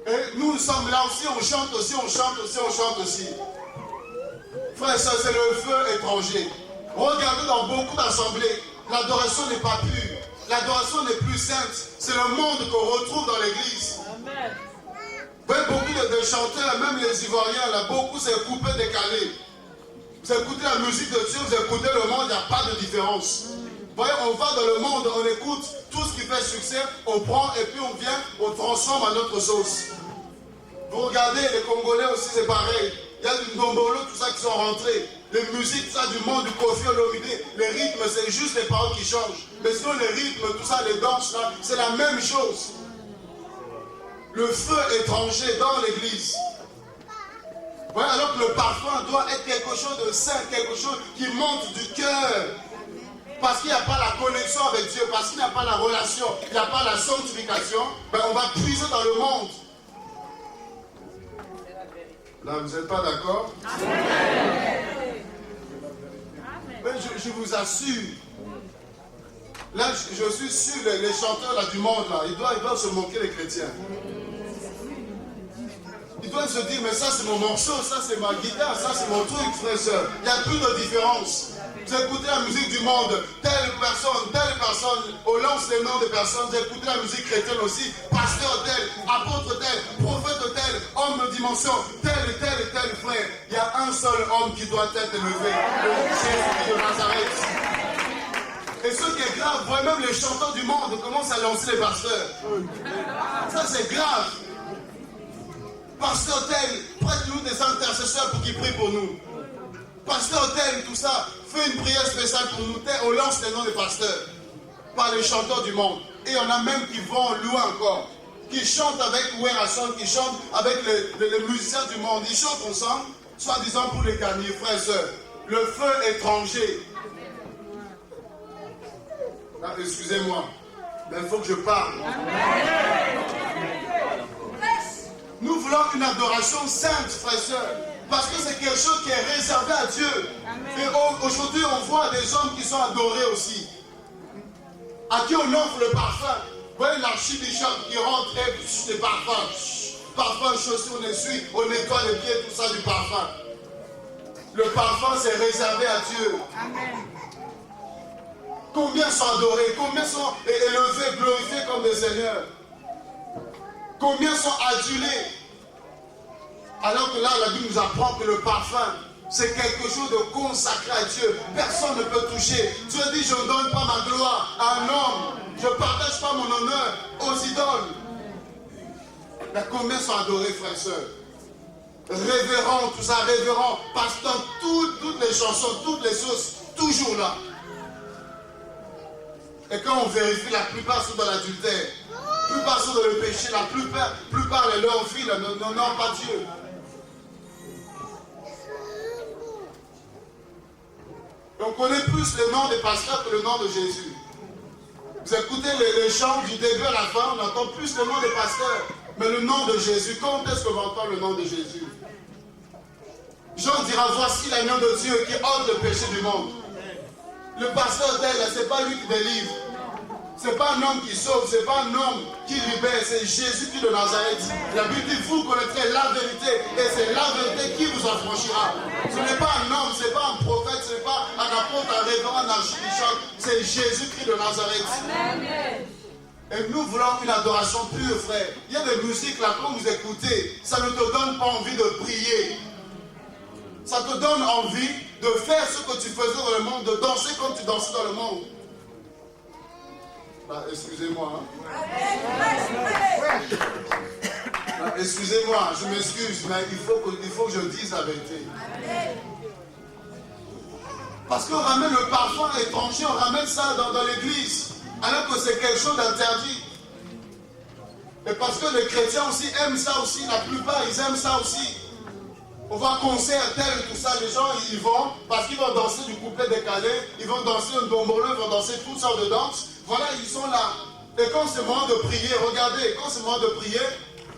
Et nous sommes là aussi, on chante aussi, on chante aussi, on chante aussi. Frères et sœurs, c'est le feu étranger. Regardez dans beaucoup d'assemblées, l'adoration n'est pas pure. L'adoration n'est plus sainte. C'est le monde qu'on retrouve dans l'église. Amen. Vous voyez, beaucoup de chanteurs, même les Ivoiriens, là, beaucoup c'est coupé, décalé. Vous écoutez la musique de Dieu, vous écoutez le monde, il n'y a pas de différence. Vous voyez, on va dans le monde, on écoute tout ce qui fait succès, on prend et puis on vient, on transforme à notre sauce. Vous regardez, les Congolais aussi, c'est pareil. Il y a du Ndombolo, tout ça qui sont rentrés. Les musiques, ça, du monde, du Koffi Olomide, les rythmes, c'est juste les paroles qui changent. Mais sinon, les rythmes, tout ça, les danses, là, c'est la même chose. Le feu étranger dans l'église. Ouais, alors que le parfum doit être quelque chose de saint, quelque chose qui monte du cœur. Parce qu'il n'y a pas la connexion avec Dieu, parce qu'il n'y a pas la relation, il n'y a pas la sanctification, ben on va puiser dans le monde. Là, vous n'êtes pas d'accord? Mais je vous assure, là, je suis sûr, les chanteurs là, du monde, là, ils doivent se moquer les chrétiens. Ils doivent se dire, mais ça c'est mon morceau, ça c'est ma guitare, ça c'est mon truc, frère et soeur. Il n'y a plus de différence. Vous écoutez la musique du monde, telle personne, on lance les noms des personnes, vous écoutez la musique chrétienne aussi, pasteur tel, apôtre tel, prophète tel, homme de dimension, tel, frère. Il y a un seul homme qui doit être élevé, le Jésus de Nazareth. Et ce qui est grave, voyez même les chanteurs du monde commencent à lancer les pasteurs. Ça c'est grave. Pasteur tel, prête-nous des intercesseurs pour qu'ils prient pour nous. Pasteur tel, tout ça, fais une prière spéciale pour nous. On lance les noms des pasteurs par les chanteurs du monde. Et il y en a même qui vont loin encore. qui chantent avec Ouerasson, qui chantent avec les musiciens du monde. Ils chantent ensemble, soi-disant pour les gagner, frères et sœurs. Le feu étranger. Ah, excusez-moi, mais il faut que je parle. Nous voulons une adoration sainte, frères et sœurs, parce que c'est quelque chose qui est réservé à Dieu. Et aujourd'hui, on voit des hommes qui sont adorés aussi, à qui on offre le parfum. Vous voyez l'archibishop qui rentre et des parfums, parfum chaussé, on essuie, on nettoie les pieds, tout ça du parfum. Le parfum, c'est réservé à Dieu. Amen. Combien sont adorés, combien sont élevés, glorifiés comme des seigneurs? Combien sont adulés? Alors que là, la Bible nous apprend que le parfum, c'est quelque chose de consacré à Dieu. Personne ne peut toucher. Dieu dit, je ne donne pas ma gloire à un homme. Je ne partage pas mon honneur aux idoles. Mais combien sont adorés, frères et sœurs? Révérend, tout ça, révérend. Parce que dans toutes les chansons, toutes les choses, toujours là. Et quand on vérifie, la plupart sont dans l'adultère. La plupart sont dans le péché. La plupart de leurs filles n'honorent pas Dieu. Et on connaît plus le nom des pasteurs que le nom de Jésus. Vous écoutez les chants du début à la fin, on entend plus le nom des pasteurs. Mais le nom de Jésus, quand est-ce qu'on va entendre le nom de Jésus? Jean dira, voici l'agneau de Dieu qui ôte le péché du monde. Le pasteur d'elle, ce n'est pas lui qui délivre. Ce n'est pas un homme qui sauve, ce n'est pas un homme qui libère, c'est Jésus-Christ de Nazareth. La Bible dit, vous connaîtrez la vérité, et c'est la vérité qui vous affranchira. Ce n'est pas un homme, ce n'est pas un prophète, ce n'est pas un apôtre, un révérend, un archibishop, c'est Jésus-Christ de Nazareth. Amen. Et nous voulons une adoration pure, frère. Il y a des musiques là, quand vous écoutez, ça ne te donne pas envie de prier. Ça te donne envie de faire ce que tu faisais dans le monde, de danser comme tu dansais dans le monde. Ah, excusez-moi. Hein. Ah, excusez-moi, je m'excuse, mais il faut que je dise la vérité. Parce qu'on ramène le parfum étranger, on ramène ça dans l'église, alors que c'est quelque chose d'interdit. Et parce que les chrétiens aussi aiment ça aussi, la plupart ils aiment ça aussi. On va à un concert tel, tout ça, les gens ils vont, parce qu'ils vont danser du couplet décalé, ils vont danser un dombolo, ils vont danser toutes sortes de danses. Voilà, ils sont là. Et quand c'est le moment de prier, regardez, quand c'est le moment de prier,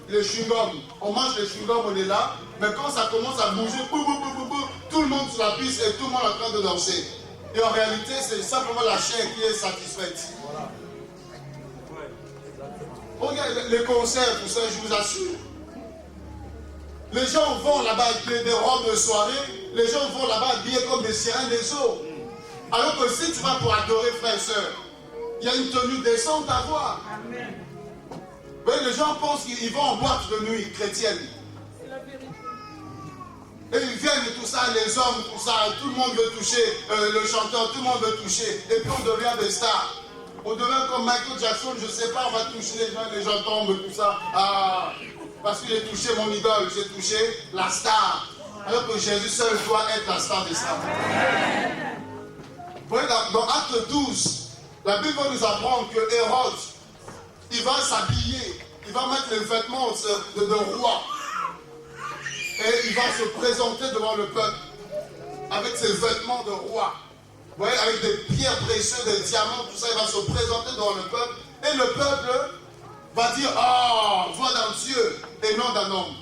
les chewing-gums, on mange les chewing-gums, on est là, mais quand ça commence à bouger, bou, bou, bou, bou, bou, tout le monde sur la piste et tout le monde est en train de danser. Et en réalité, c'est simplement la chair qui est satisfaite. Voilà. Regardez les concerts, tout ça, je vous assure. Les gens vont là-bas avec des robes de soirée, les gens vont là-bas habillés comme des sirènes des eaux. Alors que si tu vas pour adorer, frères et sœurs, il y a une tenue décente à voir. Amen. Vous voyez, les gens pensent qu'ils vont en boîte de nuit chrétienne. C'est la vérité. Et ils viennent et tout ça, les hommes, tout ça, tout le monde veut toucher le chanteur, tout le monde veut toucher. Et puis on devient des stars. On devient comme Michael Jackson, je ne sais pas, on va toucher les gens tombent, tout ça. Ah, parce que j'ai touché mon idole, j'ai touché la star. Alors que Jésus seul doit être la star des stars. Vous voyez, dans Acte 12, la Bible nous apprend que Hérode, il va s'habiller, il va mettre les vêtements de roi. Et il va se présenter devant le peuple avec ses vêtements de roi. Vous voyez, avec des pierres précieuses, des diamants, tout ça, il va se présenter devant le peuple. Et le peuple va dire, ah, voix d'un Dieu et non d'un homme.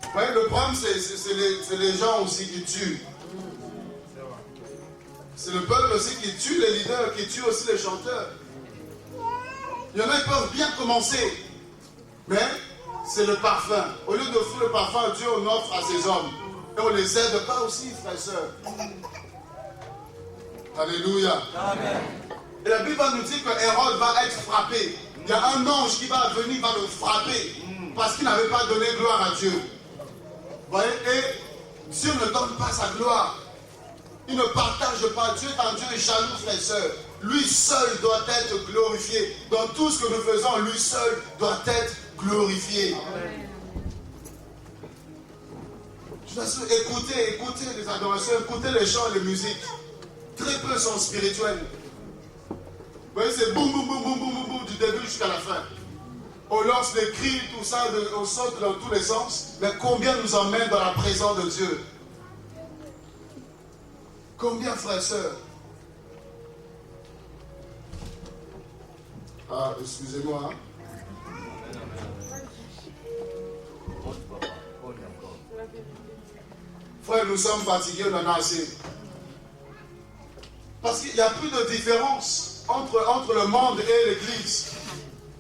Vous voyez, le problème, c'est les gens aussi qui tuent. C'est le peuple aussi qui tue les leaders, qui tue aussi les chanteurs. Il y en a qui peuvent bien commencer, mais c'est le parfum. Au lieu d'offrir le parfum, Dieu on offre à ses hommes. Et on ne les aide pas aussi, frères et sœurs. Alléluia. Amen. Et la Bible nous dit que Hérode va être frappé. Il y a un ange qui va venir, va le frapper, parce qu'il n'avait pas donné gloire à Dieu. Vous voyez, et Dieu ne donne pas sa gloire. Il ne partage pas. Dieu est un Dieu jaloux, frères et sœurs. Lui seul doit être glorifié. Dans tout ce que nous faisons, lui seul doit être glorifié. Amen. Je vous assure, écoutez les adorations, écoutez les chants, les musiques. Très peu sont spirituels. Vous voyez, c'est boum, boum, boum, boum, boum, boum, boum, du début jusqu'à la fin. on lance des cris, tout ça, on saute dans tous les sens. Mais combien nous emmène dans la présence de Dieu? Combien, frères et sœurs? Ah, excusez-moi. Hein? Frère, nous sommes fatigués, on en a assez. Parce qu'il n'y a plus de différence entre le monde et l'église.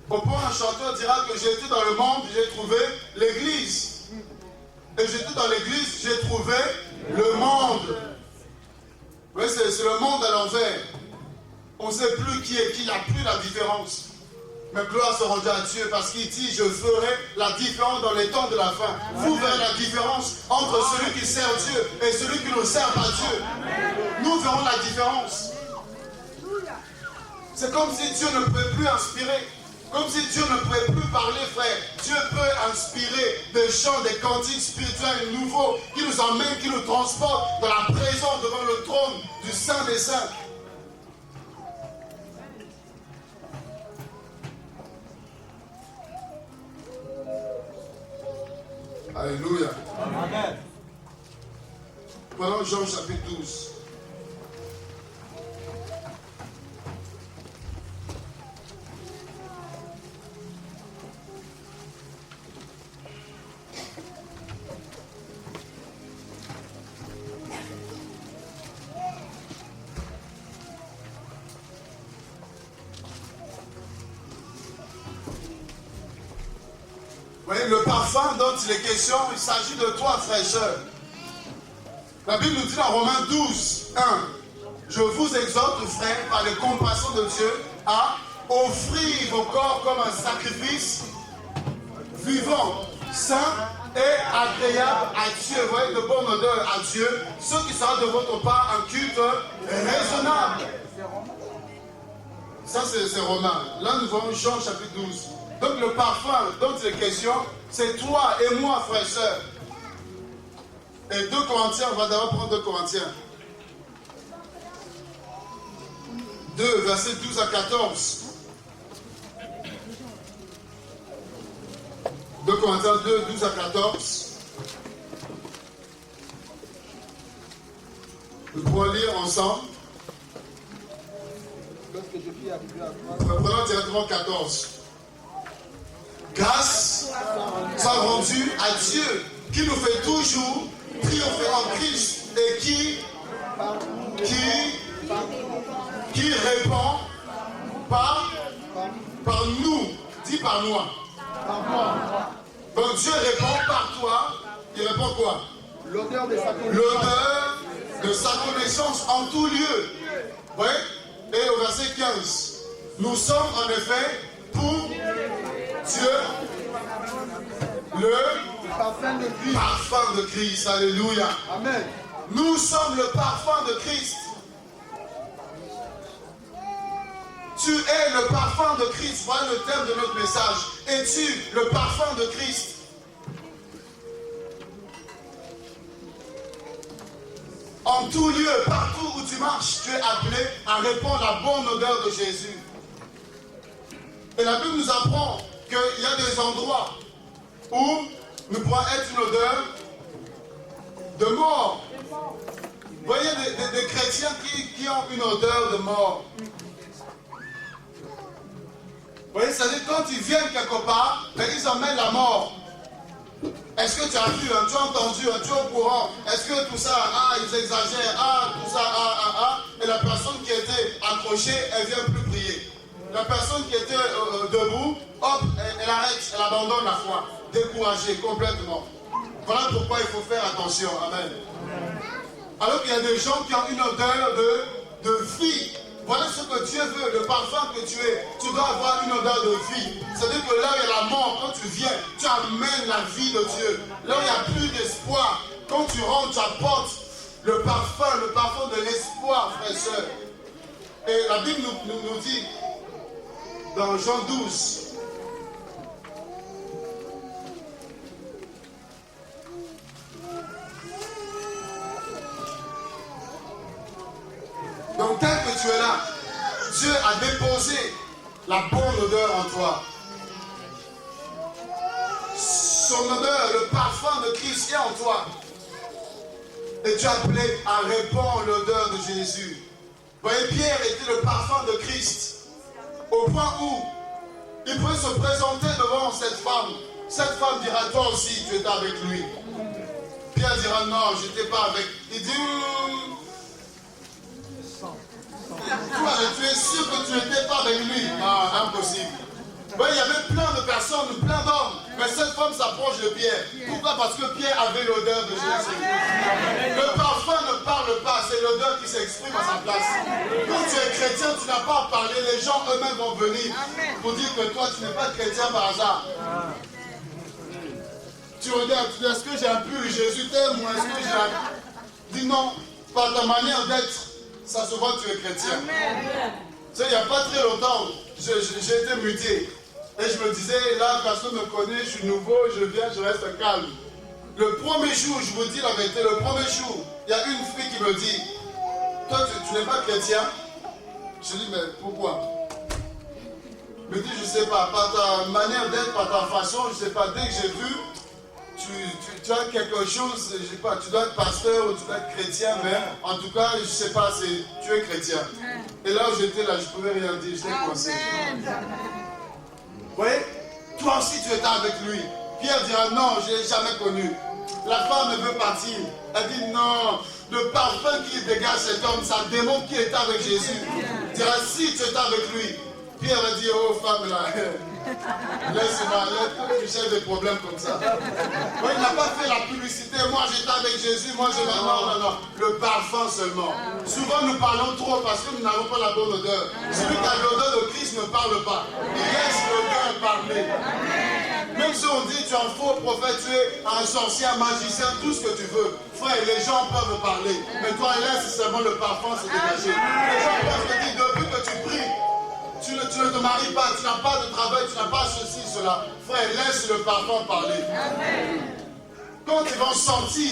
Au point, un chanteur dira que j'ai été dans le monde, j'ai trouvé l'église. Et j'étais dans l'église, j'ai trouvé le monde. Oui, c'est le monde à l'envers. On ne sait plus qui est qui, il n'y a plus la différence. Mais gloire se rendue à Dieu parce qu'il dit, je ferai la différence dans les temps de la fin. Vous verrez la différence entre celui qui sert Dieu et celui qui ne sert pas Dieu. Nous verrons la différence. C'est comme si Dieu ne pouvait plus inspirer. Comme si Dieu ne pouvait plus parler, frère. Dieu peut inspirer des chants, des cantiques spirituels nouveaux qui nous emmènent, qui nous transportent dans la présence devant le trône du Saint des Saints. Alléluia. Amen. Prenons Jean chapitre 12. Vous voyez, le parfum dont il est question, il s'agit de toi, frère et sœur. La Bible nous dit dans Romains 12, 1, je vous exhorte, frères, par les compassions de Dieu, à offrir vos corps comme un sacrifice vivant, saint et agréable à Dieu. Vous voyez, de bonne odeur à Dieu, ce qui sera de votre part un culte raisonnable. Ça, c'est Romains. Là, nous voyons Jean chapitre 12. Donc le parfum dont il est question, c'est toi et moi, frères et sœurs. Et 2 Corinthiens, on va d'abord prendre 2 Corinthiens. 2, versets 12 à 14. 2 Corinthiens 2, 12 à 14. Nous pourrons lire ensemble. Prenons directement 14. Grâce soit rendue à Dieu qui nous fait toujours triompher en Christ et qui répond par nous, dit par moi. Donc Dieu répond par toi, il répond quoi? L'odeur de sa connaissance en tout lieu. Oui. Et au verset 15, nous sommes en effet pour Dieu, le parfum de Christ. Alléluia. Amen. Nous sommes le parfum de Christ. Tu es le parfum de Christ. Voilà le thème de notre message. Es-tu le parfum de Christ? En tout lieu, partout où tu marches, tu es appelé à répandre la bonne odeur de Jésus. Et la Bible nous apprend qu'il y a des endroits où nous pourrons être une odeur de mort. Vous voyez des chrétiens qui ont une odeur de mort. Vous voyez, c'est-à-dire quand ils viennent quelque part, mais ils emmènent la mort. Est-ce que tu as vu, tu as entendu, tu es au courant? Est-ce que tout ça, ils exagèrent, tout ça, et la personne qui était accrochée, elle vient plus prier. La personne qui était debout, hop, elle arrête, elle abandonne la foi, découragée complètement. Voilà pourquoi il faut faire attention. Amen. Alors qu'il y a des gens qui ont une odeur de vie. Voilà ce que Dieu veut, le parfum que tu es. Tu dois avoir une odeur de vie. C'est-à-dire que là où il y a la mort, quand tu viens, tu amènes la vie de Dieu. Là où il n'y a plus d'espoir, quand tu rentres, tu apportes le parfum de l'espoir, frères et sœurs. Et la Bible nous dit, dans Jean 12, donc tel que tu es là, Dieu a déposé la bonne odeur en toi. son odeur, le parfum de Christ est en toi. Et tu es appelé à répandre l'odeur de Jésus. Vous voyez, Pierre était le parfum de Christ. Au point où il pouvait se présenter devant cette femme. Cette femme dira, toi aussi, tu étais avec lui. Pierre dira, non, je n'étais pas avec. Il dit, toi, tu es sûr que tu n'étais pas avec lui? Non, impossible. Oui, il y avait plein de personnes, plein d'hommes. Mais cette femme s'approche de Pierre. Pourquoi? Parce que Pierre avait l'odeur de Jésus. Le parfum ne parle pas, c'est l'odeur qui s'exprime à sa place. Quand tu es chrétien, tu n'as pas à parler. Les gens eux-mêmes vont venir pour dire que toi, tu n'es pas chrétien par hasard. Tu regardes, tu dis, est-ce que j'ai un pu Jésus t'aime ou est-ce que j'ai un... Dis non, par ta manière d'être, ça se voit que tu es chrétien. Tu sais, il n'y a pas très longtemps, j'ai été muté. Et je me disais, là, personne ne me connaît, je suis nouveau, je viens, je reste calme. Le premier jour, je vous dis la vérité, le premier jour, il y a une fille qui me dit, toi, tu n'es pas chrétien? Je dis, mais pourquoi? Elle me dit, je ne sais pas, par ta manière d'être, par ta façon, je ne sais pas, dès que j'ai vu, tu as quelque chose, je sais pas, tu dois être pasteur ou tu dois être chrétien, mais en tout cas, je ne sais pas, tu es chrétien. Et là où j'étais là, je ne pouvais rien dire, j'étais coincé. Vous voyez, toi aussi tu étais avec lui. Pierre dira non, je ne l'ai jamais connu. La femme veut partir. Elle dit non, le parfum qui dégage cet homme, ça démontre qu'il était avec Jésus. Il dira si tu étais avec lui. Pierre va dire oh femme là, laisse-moi, tu cherches des problèmes comme ça. Moi, il n'a pas fait la publicité, moi j'étais avec Jésus, moi je vais. Non, le parfum seulement. Souvent nous parlons trop parce que nous n'avons pas la bonne odeur. Celui qui a l'odeur de Christ ne parle pas. Il laisse l'odeur parler. Même si on dit tu es un faux prophète, tu es un sorcier, un magicien, tout ce que tu veux. Frère, les gens peuvent parler. Mais toi, laisse seulement le parfum se dégager. Les gens peuvent te dire depuis que tu pries. Tu ne te maries pas, tu n'as pas de travail, tu n'as pas ceci, cela. Frère, laisse le parfum parler. Amen. Quand ils vont sentir,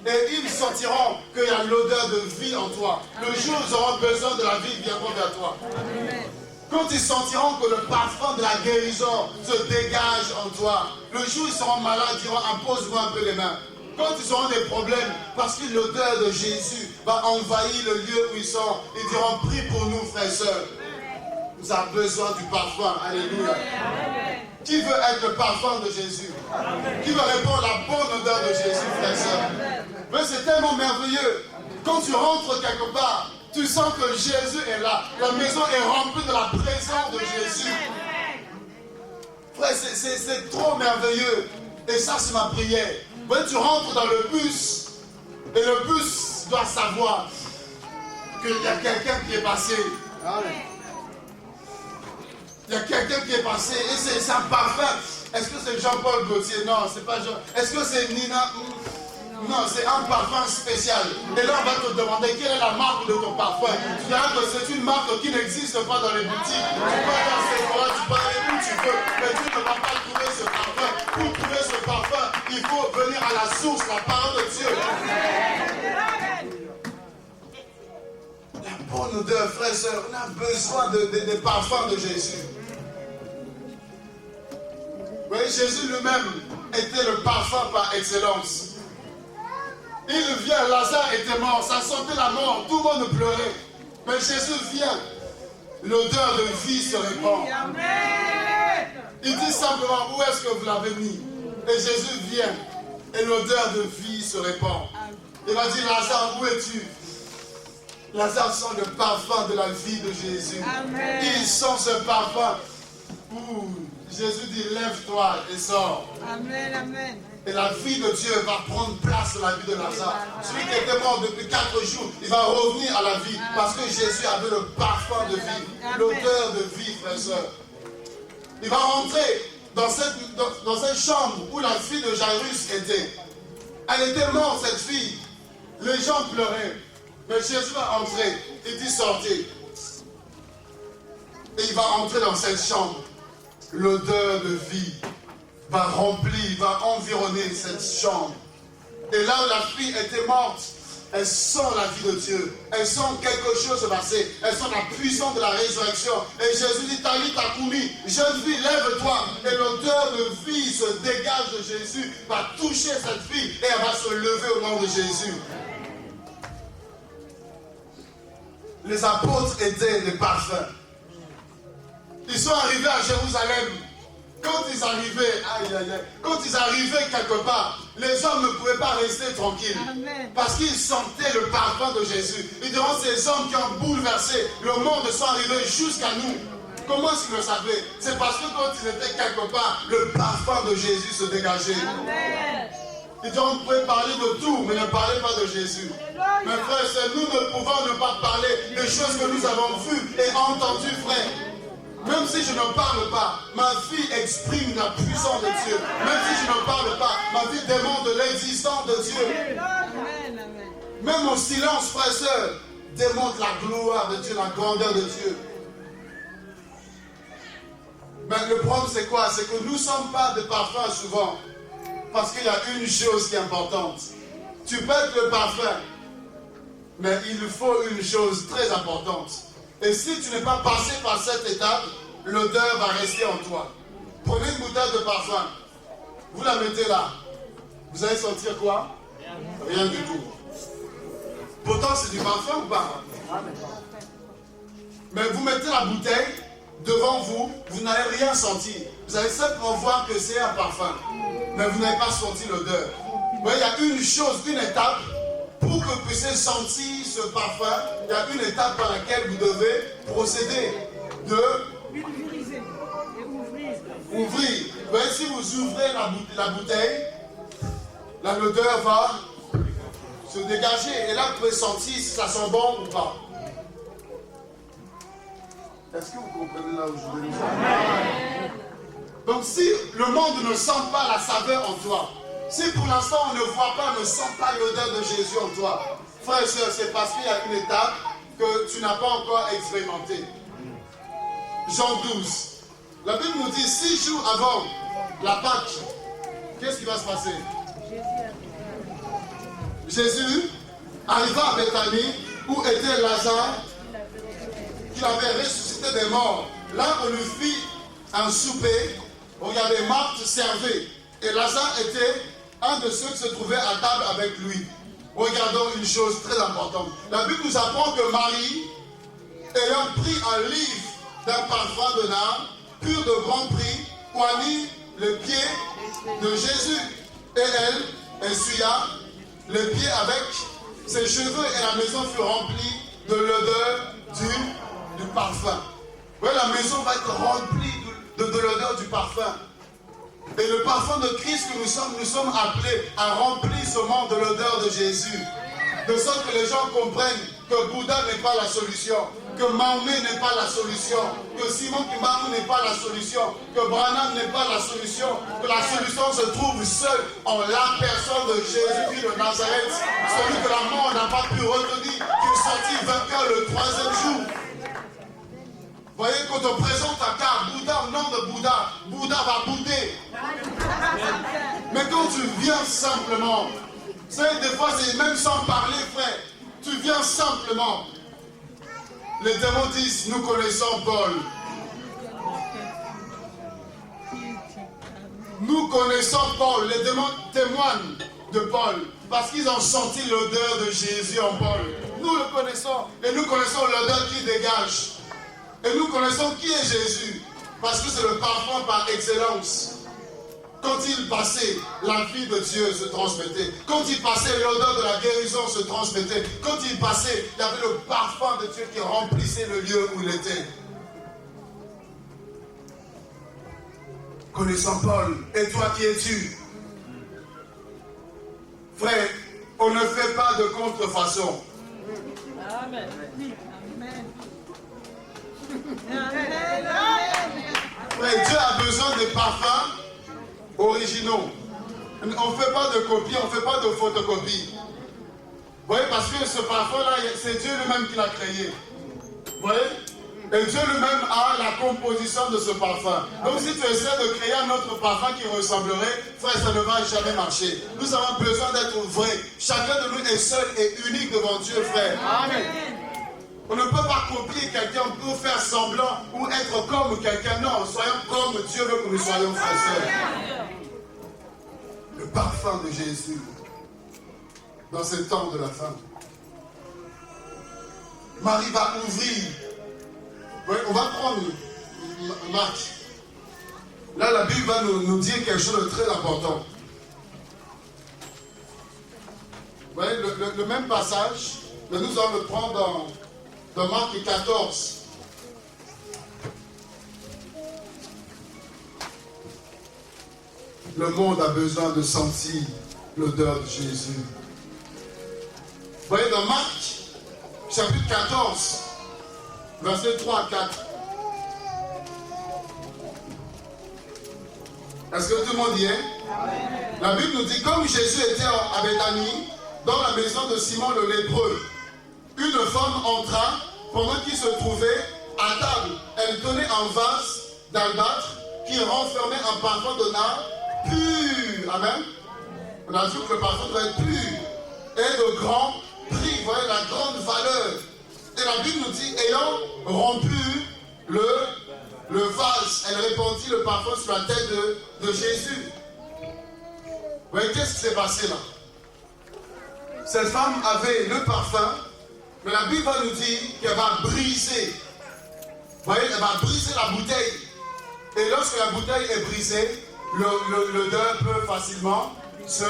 et ils sentiront qu'il y a l'odeur de vie en toi. Le jour où ils auront besoin de la vie, ils viendront vers toi. Amen. Quand ils sentiront que le parfum de la guérison se dégage en toi. Le jour où ils seront malades, ils diront impose-moi un peu les mains. Quand ils auront des problèmes, parce que l'odeur de Jésus va envahir le lieu où ils sont, ils diront prie pour nous, frères et sœurs. Vous avez besoin du parfum. Alléluia. Qui veut être le parfum de Jésus? Qui veut répondre à la bonne odeur de Jésus, frère et sœur? Mais c'est tellement merveilleux. Quand tu rentres quelque part, tu sens que Jésus est là. La maison est remplie de la présence de Jésus. Frère, c'est trop merveilleux. Et ça, c'est ma prière. Quand tu rentres dans le bus, et le bus doit savoir qu'il y a quelqu'un qui est passé. Il y a quelqu'un qui est passé et c'est un parfum. Est-ce que c'est Jean-Paul Gaultier? Non, c'est pas Jean. Est-ce que c'est Nina? Non, c'est un parfum spécial. Et là, on va te demander quelle est la marque de ton parfum. Tu diras que c'est une marque qui n'existe pas dans les boutiques. Tu vas dans Sephora, tu peux aller où tu veux, mais tu ne vas pas trouver ce parfum. Pour trouver ce parfum, il faut venir à la source, la parole de Dieu. La bonne odeur, frères et sœurs, on a besoin des parfums de Jésus. Vous voyez, Jésus lui-même était le parfum par excellence. Il vient, Lazare était mort, ça sentait la mort, tout le monde pleurait. Mais Jésus vient, l'odeur de vie se répand. Il dit simplement, où est-ce que vous l'avez mis? Et Jésus vient, et l'odeur de vie se répand. Il va dire, Lazare, où es-tu? Lazare sent le parfum de la vie de Jésus. Amen. Il sent ce parfum. Ouh, Jésus dit, lève-toi et sors. Amen, amen. Et la vie de Dieu va prendre place dans la vie de Lazare. Celui qui était mort depuis 4 jours, il va revenir à la vie. Parce que Jésus avait le parfum de vie, l'odeur de vie, frères et sœurs. Il va rentrer dans cette chambre où la fille de Jairus était. Elle était morte, cette fille. Les gens pleuraient. Mais Jésus va entrer. Il dit sortez. Et il va entrer dans cette chambre. L'odeur de vie va remplir, va environner cette chambre. Et là où la fille était morte, elles sentent la vie de Dieu. Elles sentent quelque chose se passer. Elles sentent la puissance de la résurrection. Et Jésus dit, Talita Koumi, jeune fille, lève-toi. Et l'odeur de vie se dégage de Jésus, va toucher cette fille et elle va se lever au nom de Jésus. Les apôtres étaient des parfums. Ils sont arrivés à Jérusalem. Quand ils arrivaient, quand ils arrivaient quelque part, les hommes ne pouvaient pas rester tranquilles. Amen. Parce qu'ils sentaient le parfum de Jésus. Ils diront, ces hommes qui ont bouleversé le monde sont arrivés jusqu'à nous. Comment est-ce qu'ils le savaient? C'est parce que quand ils étaient quelque part, le parfum de Jésus se dégageait. Amen. Ils diront, vous pouvez parler de tout, mais ne parlez pas de Jésus. Mes frères, nous ne pouvons ne pas parler des choses que nous avons vues et entendues, frère. Même si je ne parle pas, ma vie exprime la puissance de Dieu. Même si je ne parle pas, ma vie démontre l'existence de Dieu. Amen. Amen. Même mon silence, frère et soeur, démontre la gloire de Dieu, la grandeur de Dieu. Mais le problème c'est quoi? C'est que nous ne sommes pas de parfum souvent. Parce qu'il y a une chose qui est importante. Tu peux être le parfum, mais il faut une chose très importante. Et si tu n'es pas passé par cette étape, l'odeur va rester en toi. Prenez une bouteille de parfum, vous la mettez là. Vous allez sentir quoi? Rien du tout. Pourtant c'est du parfum ou pas? Mais vous mettez la bouteille devant vous, vous n'allez rien sentir. Vous allez simplement voir que c'est un parfum. Mais vous n'avez pas senti l'odeur. Vous voyez, il y a une chose, une étape. Pour que vous puissiez sentir ce parfum, il y a une étape par laquelle vous devez procéder. De Pulvériser et ouvrir. ouvrir. Vous voyez, si vous ouvrez la bouteille, l'odeur va se dégager. Et là, vous pouvez sentir si ça sent bon ou pas. Est-ce que vous comprenez là où je veux dire? Donc si le monde ne sent pas la saveur en toi, si pour l'instant on ne voit pas, ne sent pas l'odeur de Jésus en toi, frère et soeur, c'est parce qu'il y a une étape que tu n'as pas encore expérimentée. Jean 12. La Bible nous dit 6 jours avant la Pâque, qu'est-ce qui va se passer? Jésus arriva à Bethanie où était Lazare qui avait ressuscité des morts. Là on lui fit un souper. Regardez, Marthe servait. Et Lazare était un de ceux qui se trouvaient à table avec lui. Regardons une chose très importante. La Bible nous apprend que Marie, ayant pris un livre d'un parfum de nard, pur de grand prix, poignit le pied de Jésus. Et elle essuya le pied avec ses cheveux et la maison fut remplie de l'odeur du parfum. Oui, la maison va être remplie de l'odeur du parfum. Et le parfum de Christ que nous sommes appelés à remplir ce monde de l'odeur de Jésus. De sorte que les gens comprennent que Bouddha n'est pas la solution, que Mahomet n'est pas la solution, que Simon Kimbarou n'est pas la solution, que Branham n'est pas la solution, que la solution se trouve seule en la personne de Jésus-Christ de Nazareth, celui que la mort n'a pas pu retenir, qui est sorti vainqueur le 3e jour. Vous voyez, quand on présente un cas Bouddha, au nom de Bouddha, Bouddha va bouder. Mais quand tu viens simplement, vous savez, des fois, c'est même sans parler, frère, tu viens simplement. Les démons disent, nous connaissons Paul. Nous connaissons Paul. Les démons témoignent de Paul parce qu'ils ont senti l'odeur de Jésus en Paul. Nous le connaissons et nous connaissons l'odeur qui dégage. Et nous connaissons qui est Jésus, parce que c'est le parfum par excellence. Quand il passait, la vie de Dieu se transmettait. Quand il passait, l'odeur de la guérison se transmettait. Quand il passait, il y avait le parfum de Dieu qui remplissait le lieu où il était. Connaissant Paul, et toi qui es-tu? Frère, on ne fait pas de contrefaçon. Amen. Frère, Dieu a besoin de parfums originaux. On ne fait pas de copies, on ne fait pas de photocopies. Vous voyez, parce que ce parfum-là, c'est Dieu lui-même qui l'a créé. Vous voyez? Et Dieu lui-même a la composition de ce parfum. Donc si tu essaies de créer un autre parfum qui ressemblerait, frère, ça ne va jamais marcher. Nous avons besoin d'être vrais. Chacun de nous est seul et unique devant Dieu, frère. Amen. On ne peut pas copier quelqu'un pour faire semblant ou être comme quelqu'un. Non, soyons comme Dieu veut que nous soyons, frères et sœurs. Le parfum de Jésus dans ce temps de la fin. Marie va ouvrir. Oui, on va prendre Marc. Là, la Bible va nous dire quelque chose de très important. Vous voyez, le même passage, mais nous allons le prendre dans Marc 14. Le monde a besoin de sentir l'odeur de Jésus. Vous voyez, dans Marc, chapitre 14, versets 3 à 4. Est-ce que tout le monde y est? La Bible nous dit, comme Jésus était à Béthanie, dans la maison de Simon le lépreux, une femme entra pendant qu'il se trouvait à table. Elle tenait un vase d'albâtre qui renfermait un parfum de nard pur. Amen. On a dit que le parfum doit être pur et de grand prix. Vous voyez la grande valeur. Et la Bible nous dit, ayant rompu le vase, elle répandit le parfum sur la tête de Jésus. Vous voyez, qu'est-ce qui s'est passé là? Cette femme avait le parfum, mais la Bible va nous dire qu'elle va briser. Vous voyez, elle va briser la bouteille. Et lorsque la bouteille est brisée, l'odeur peut facilement se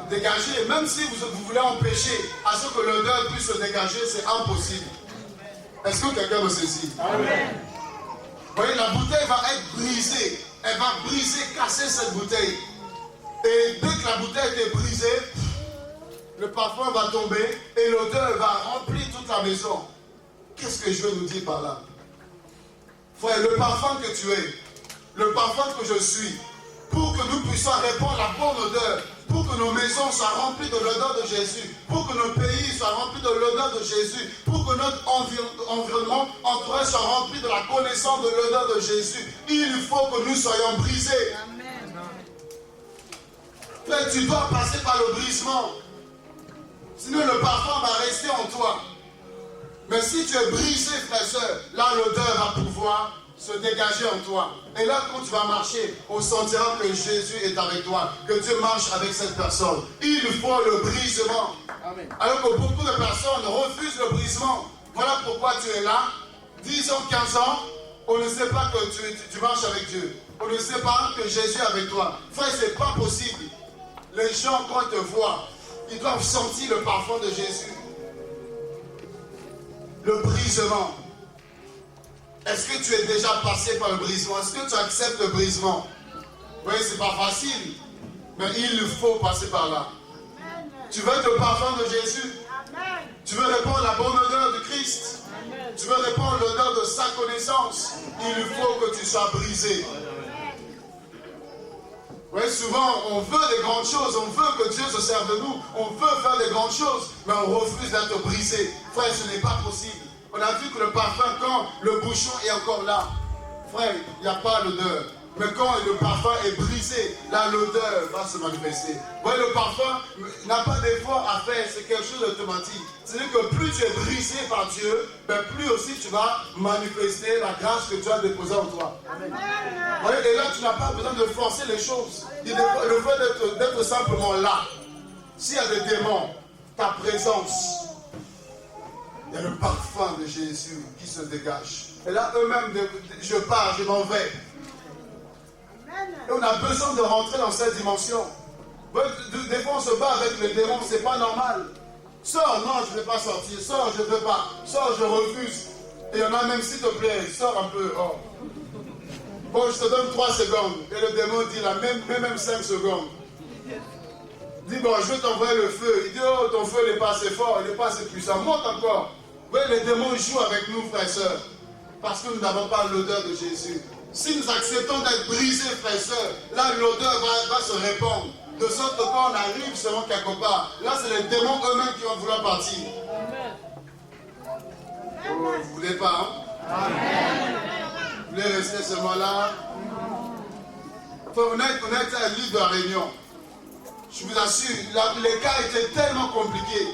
dégager. Même si vous voulez empêcher à ce que l'odeur puisse se dégager, c'est impossible. Est-ce que quelqu'un me saisit? Amen. Vous voyez, la bouteille va être brisée. Elle va briser, casser cette bouteille. Et dès que la bouteille est brisée, le parfum va tomber et l'odeur va remplir toute la maison. Qu'est-ce que je veux nous dire par là? Frère, le parfum que tu es, le parfum que je suis, pour que nous puissions répandre la bonne odeur, pour que nos maisons soient remplies de l'odeur de Jésus, pour que nos pays soient remplis de l'odeur de Jésus, pour que notre environnement entouré soit rempli de la connaissance de l'odeur de Jésus, il faut que nous soyons brisés. Amen. Frère, tu dois passer par le brisement. Sinon le parfum va rester en toi. Mais si tu es brisé, frère et soeur, là l'odeur va pouvoir se dégager en toi. Et là, quand tu vas marcher, on sentira que Jésus est avec toi, que Dieu marche avec cette personne. Il faut le brisement. Amen. Alors que beaucoup de personnes refusent le brisement. Voilà pourquoi tu es là, 10 ans, 15 ans, on ne sait pas que tu marches avec Dieu. On ne sait pas que Jésus est avec toi. Frère, ce n'est pas possible. Les gens, quand ils te voient, ils doivent sentir le parfum de Jésus. Le brisement. Est-ce que tu es déjà passé par le brisement? Est-ce que tu acceptes le brisement? Oui, c'est pas facile. Mais il faut passer par là. Amen. Tu veux être le parfum de Jésus? Amen. Tu veux répandre la bonne odeur de Christ? Amen. Tu veux répandre l'odeur de sa connaissance? Il faut que tu sois brisé. Oui, souvent, on veut des grandes choses, on veut que Dieu se serve de nous, on veut faire des grandes choses, mais on refuse d'être brisé. Frère, ce n'est pas possible. On a vu que le parfum, quand le bouchon est encore là, frère, il n'y a pas l'odeur. Mais quand le parfum est brisé, là, l'odeur va se manifester. Vous voyez, le parfum n'a pas d'effort à faire, c'est quelque chose d'automatique. C'est-à-dire que plus tu es brisé par Dieu, ben plus aussi tu vas manifester la grâce que Dieu a déposée en toi. Amen. Vous voyez, et là, tu n'as pas besoin de forcer les choses. Le fait d'être simplement là, s'il y a des démons, ta présence, il y a le parfum de Jésus qui se dégage. Et là, eux-mêmes, je pars, je m'en vais. Et on a besoin de rentrer dans cette dimension. Des fois, on se bat avec les démons, c'est pas normal. Sors, non, je ne vais pas sortir. Sors, je ne veux pas. Sors, je refuse. Et il y en a même, s'il te plaît, sors un peu. Oh. Bon, je te donne 3 secondes. Et le démon dit là, même 5 secondes. Dis, bon, je vais t'envoyer le feu. Il dit, oh, ton feu n'est pas assez fort, il n'est pas assez puissant. Monte encore. Oui, les démons jouent avec nous, frères et sœurs. Parce que nous n'avons pas l'odeur de Jésus. Si nous acceptons d'être brisés, frères et sœurs, là, l'odeur va se répandre. De sorte que quand on arrive selon quelque part, là, c'est les démons eux-mêmes qui vont vouloir partir. Oh, vous ne voulez pas, hein? Vous voulez rester seulement là? On a été à l'île de la Réunion. Je vous assure, les cas étaient tellement compliqués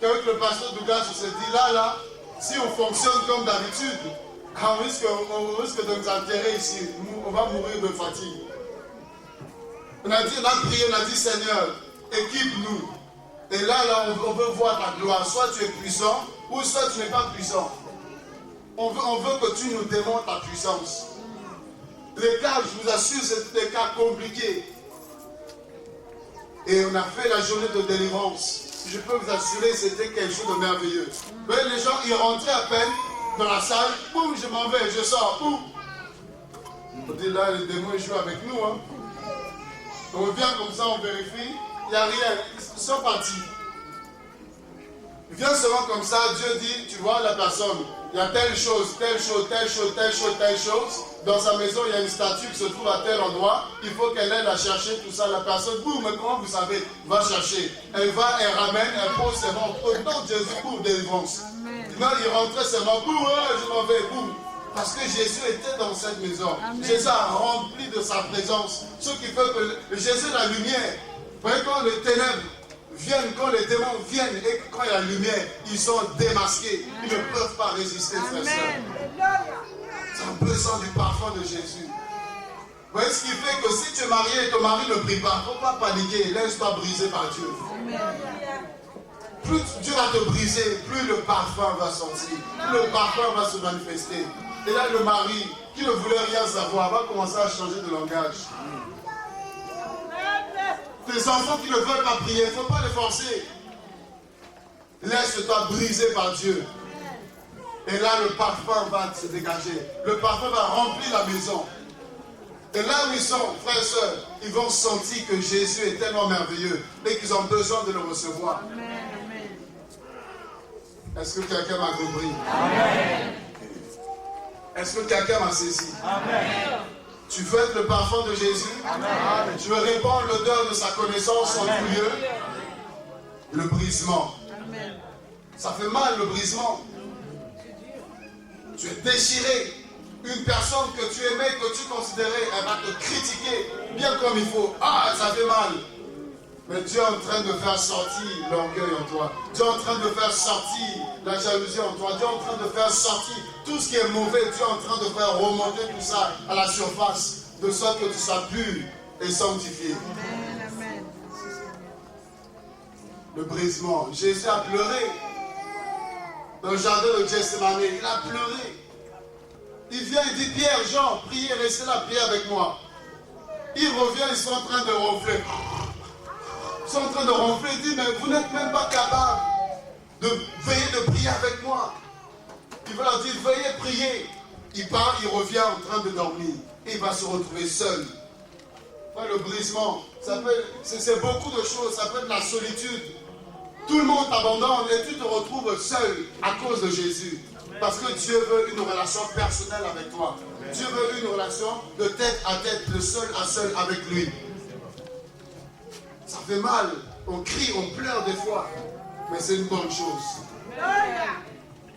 qu'avec le pasteur Douglas, on s'est dit là, si on fonctionne comme d'habitude, on risque de nous enterrer ici. On va mourir de fatigue. On a prié, on a dit Seigneur, équipe-nous. Et là, on veut voir ta gloire. Soit tu es puissant, ou soit tu n'es pas puissant. On veut que tu nous démontres ta puissance. Les cas, je vous assure, c'était des cas compliqués. Et on a fait la journée de délivrance. Je peux vous assurer, c'était quelque chose de merveilleux. Vous voyez, les gens, ils rentraient à peine dans la salle. Boum, je m'en vais, je sors. Boum. On dit là, les démons, ils jouent avec nous. Hein. On vient comme ça, on vérifie. Il n'y a rien. Ils sont partis. Il vient seulement comme ça, Dieu dit, tu vois la personne, il y a telle chose, telle chose, telle chose, telle chose, telle chose. Dans sa maison, il y a une statue qui se trouve à tel endroit. Il faut qu'elle aille la chercher, tout ça. La personne, boum, mais comment vous savez, va chercher. Elle va, elle ramène, elle pose ses mains au nom de Jésus pour délivrance. Non, il rentrait seulement, boum, je m'en vais, boum. Parce que Jésus était dans cette maison. Amen. Jésus a rempli de sa présence. Ce qui fait que Jésus est la lumière. Vous voyez, quand les ténèbres viennent, quand les démons viennent et quand il y a la lumière, ils sont démasqués. Ils ne peuvent pas résister, frères et sœurs. C'est un besoin du parfum de Jésus. Vous voyez ce qui fait que si tu es marié et ton mari ne prie pas, il ne faut pas paniquer, laisse-toi briser par Dieu. Amen. Plus Dieu va te briser, plus le parfum va sortir, plus le parfum va se manifester. Et là, le mari, qui ne voulait rien savoir, va commencer à changer de langage. Tes enfants qui ne veulent pas prier, il ne faut pas les forcer. Laisse-toi briser par Dieu. Et là, le parfum va se dégager. Le parfum va remplir la maison. Et là où ils sont, frères et sœurs, ils vont sentir que Jésus est tellement merveilleux et qu'ils ont besoin de le recevoir. Amen. Est-ce que quelqu'un m'a compris? Amen. Est-ce que quelqu'un m'a saisi? Amen. Tu veux être le parfum de Jésus? Amen. Tu veux répandre l'odeur de sa connaissance en tout lieu? Le brisement. Amen. Ça fait mal, le brisement. Tu es déchiré. Une personne que tu aimais, que tu considérais, elle va te critiquer bien comme il faut. Ah, ça fait mal. Mais Dieu est en train de faire sortir l'orgueil en toi. Dieu est en train de faire sortir la jalousie en toi. Dieu est en train de faire sortir tout ce qui est mauvais. Dieu est en train de faire remonter tout ça à la surface, de sorte que tu sois pur et sanctifié. Amen, amen. Le brisement. Jésus a pleuré. Dans le jardin de Gethsémane, il a pleuré. Il vient, il dit, Pierre, Jean, priez, restez là, priez avec moi. Il revient, ils sont en train de ronfler. Ils sont en train de ronfler, il dit, mais vous n'êtes même pas capable de veiller, de prier avec moi. Il va leur dire, veuillez prier. Il part, il revient en train de dormir. Et il va se retrouver seul. Le brisement, c'est beaucoup de choses, ça peut être la solitude. Tout le monde t'abandonne et tu te retrouves seul à cause de Jésus. Parce que Dieu veut une relation personnelle avec toi. Dieu veut une relation de tête à tête, de seul à seul avec lui. Ça fait mal, on crie, on pleure des fois. Mais c'est une bonne chose.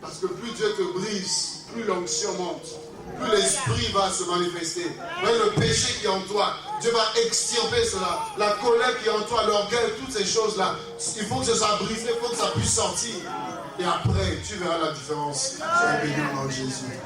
Parce que plus Dieu te brise, plus l'onction monte. Plus l'esprit va se manifester. Mais le péché qui est en toi, Dieu va extirper cela. La colère qui est en toi, l'orgueil, toutes ces choses-là. Il faut que ça soit brisé, il faut que ça puisse sortir. Et après, tu verras la différence. Tu es béni dans Jésus.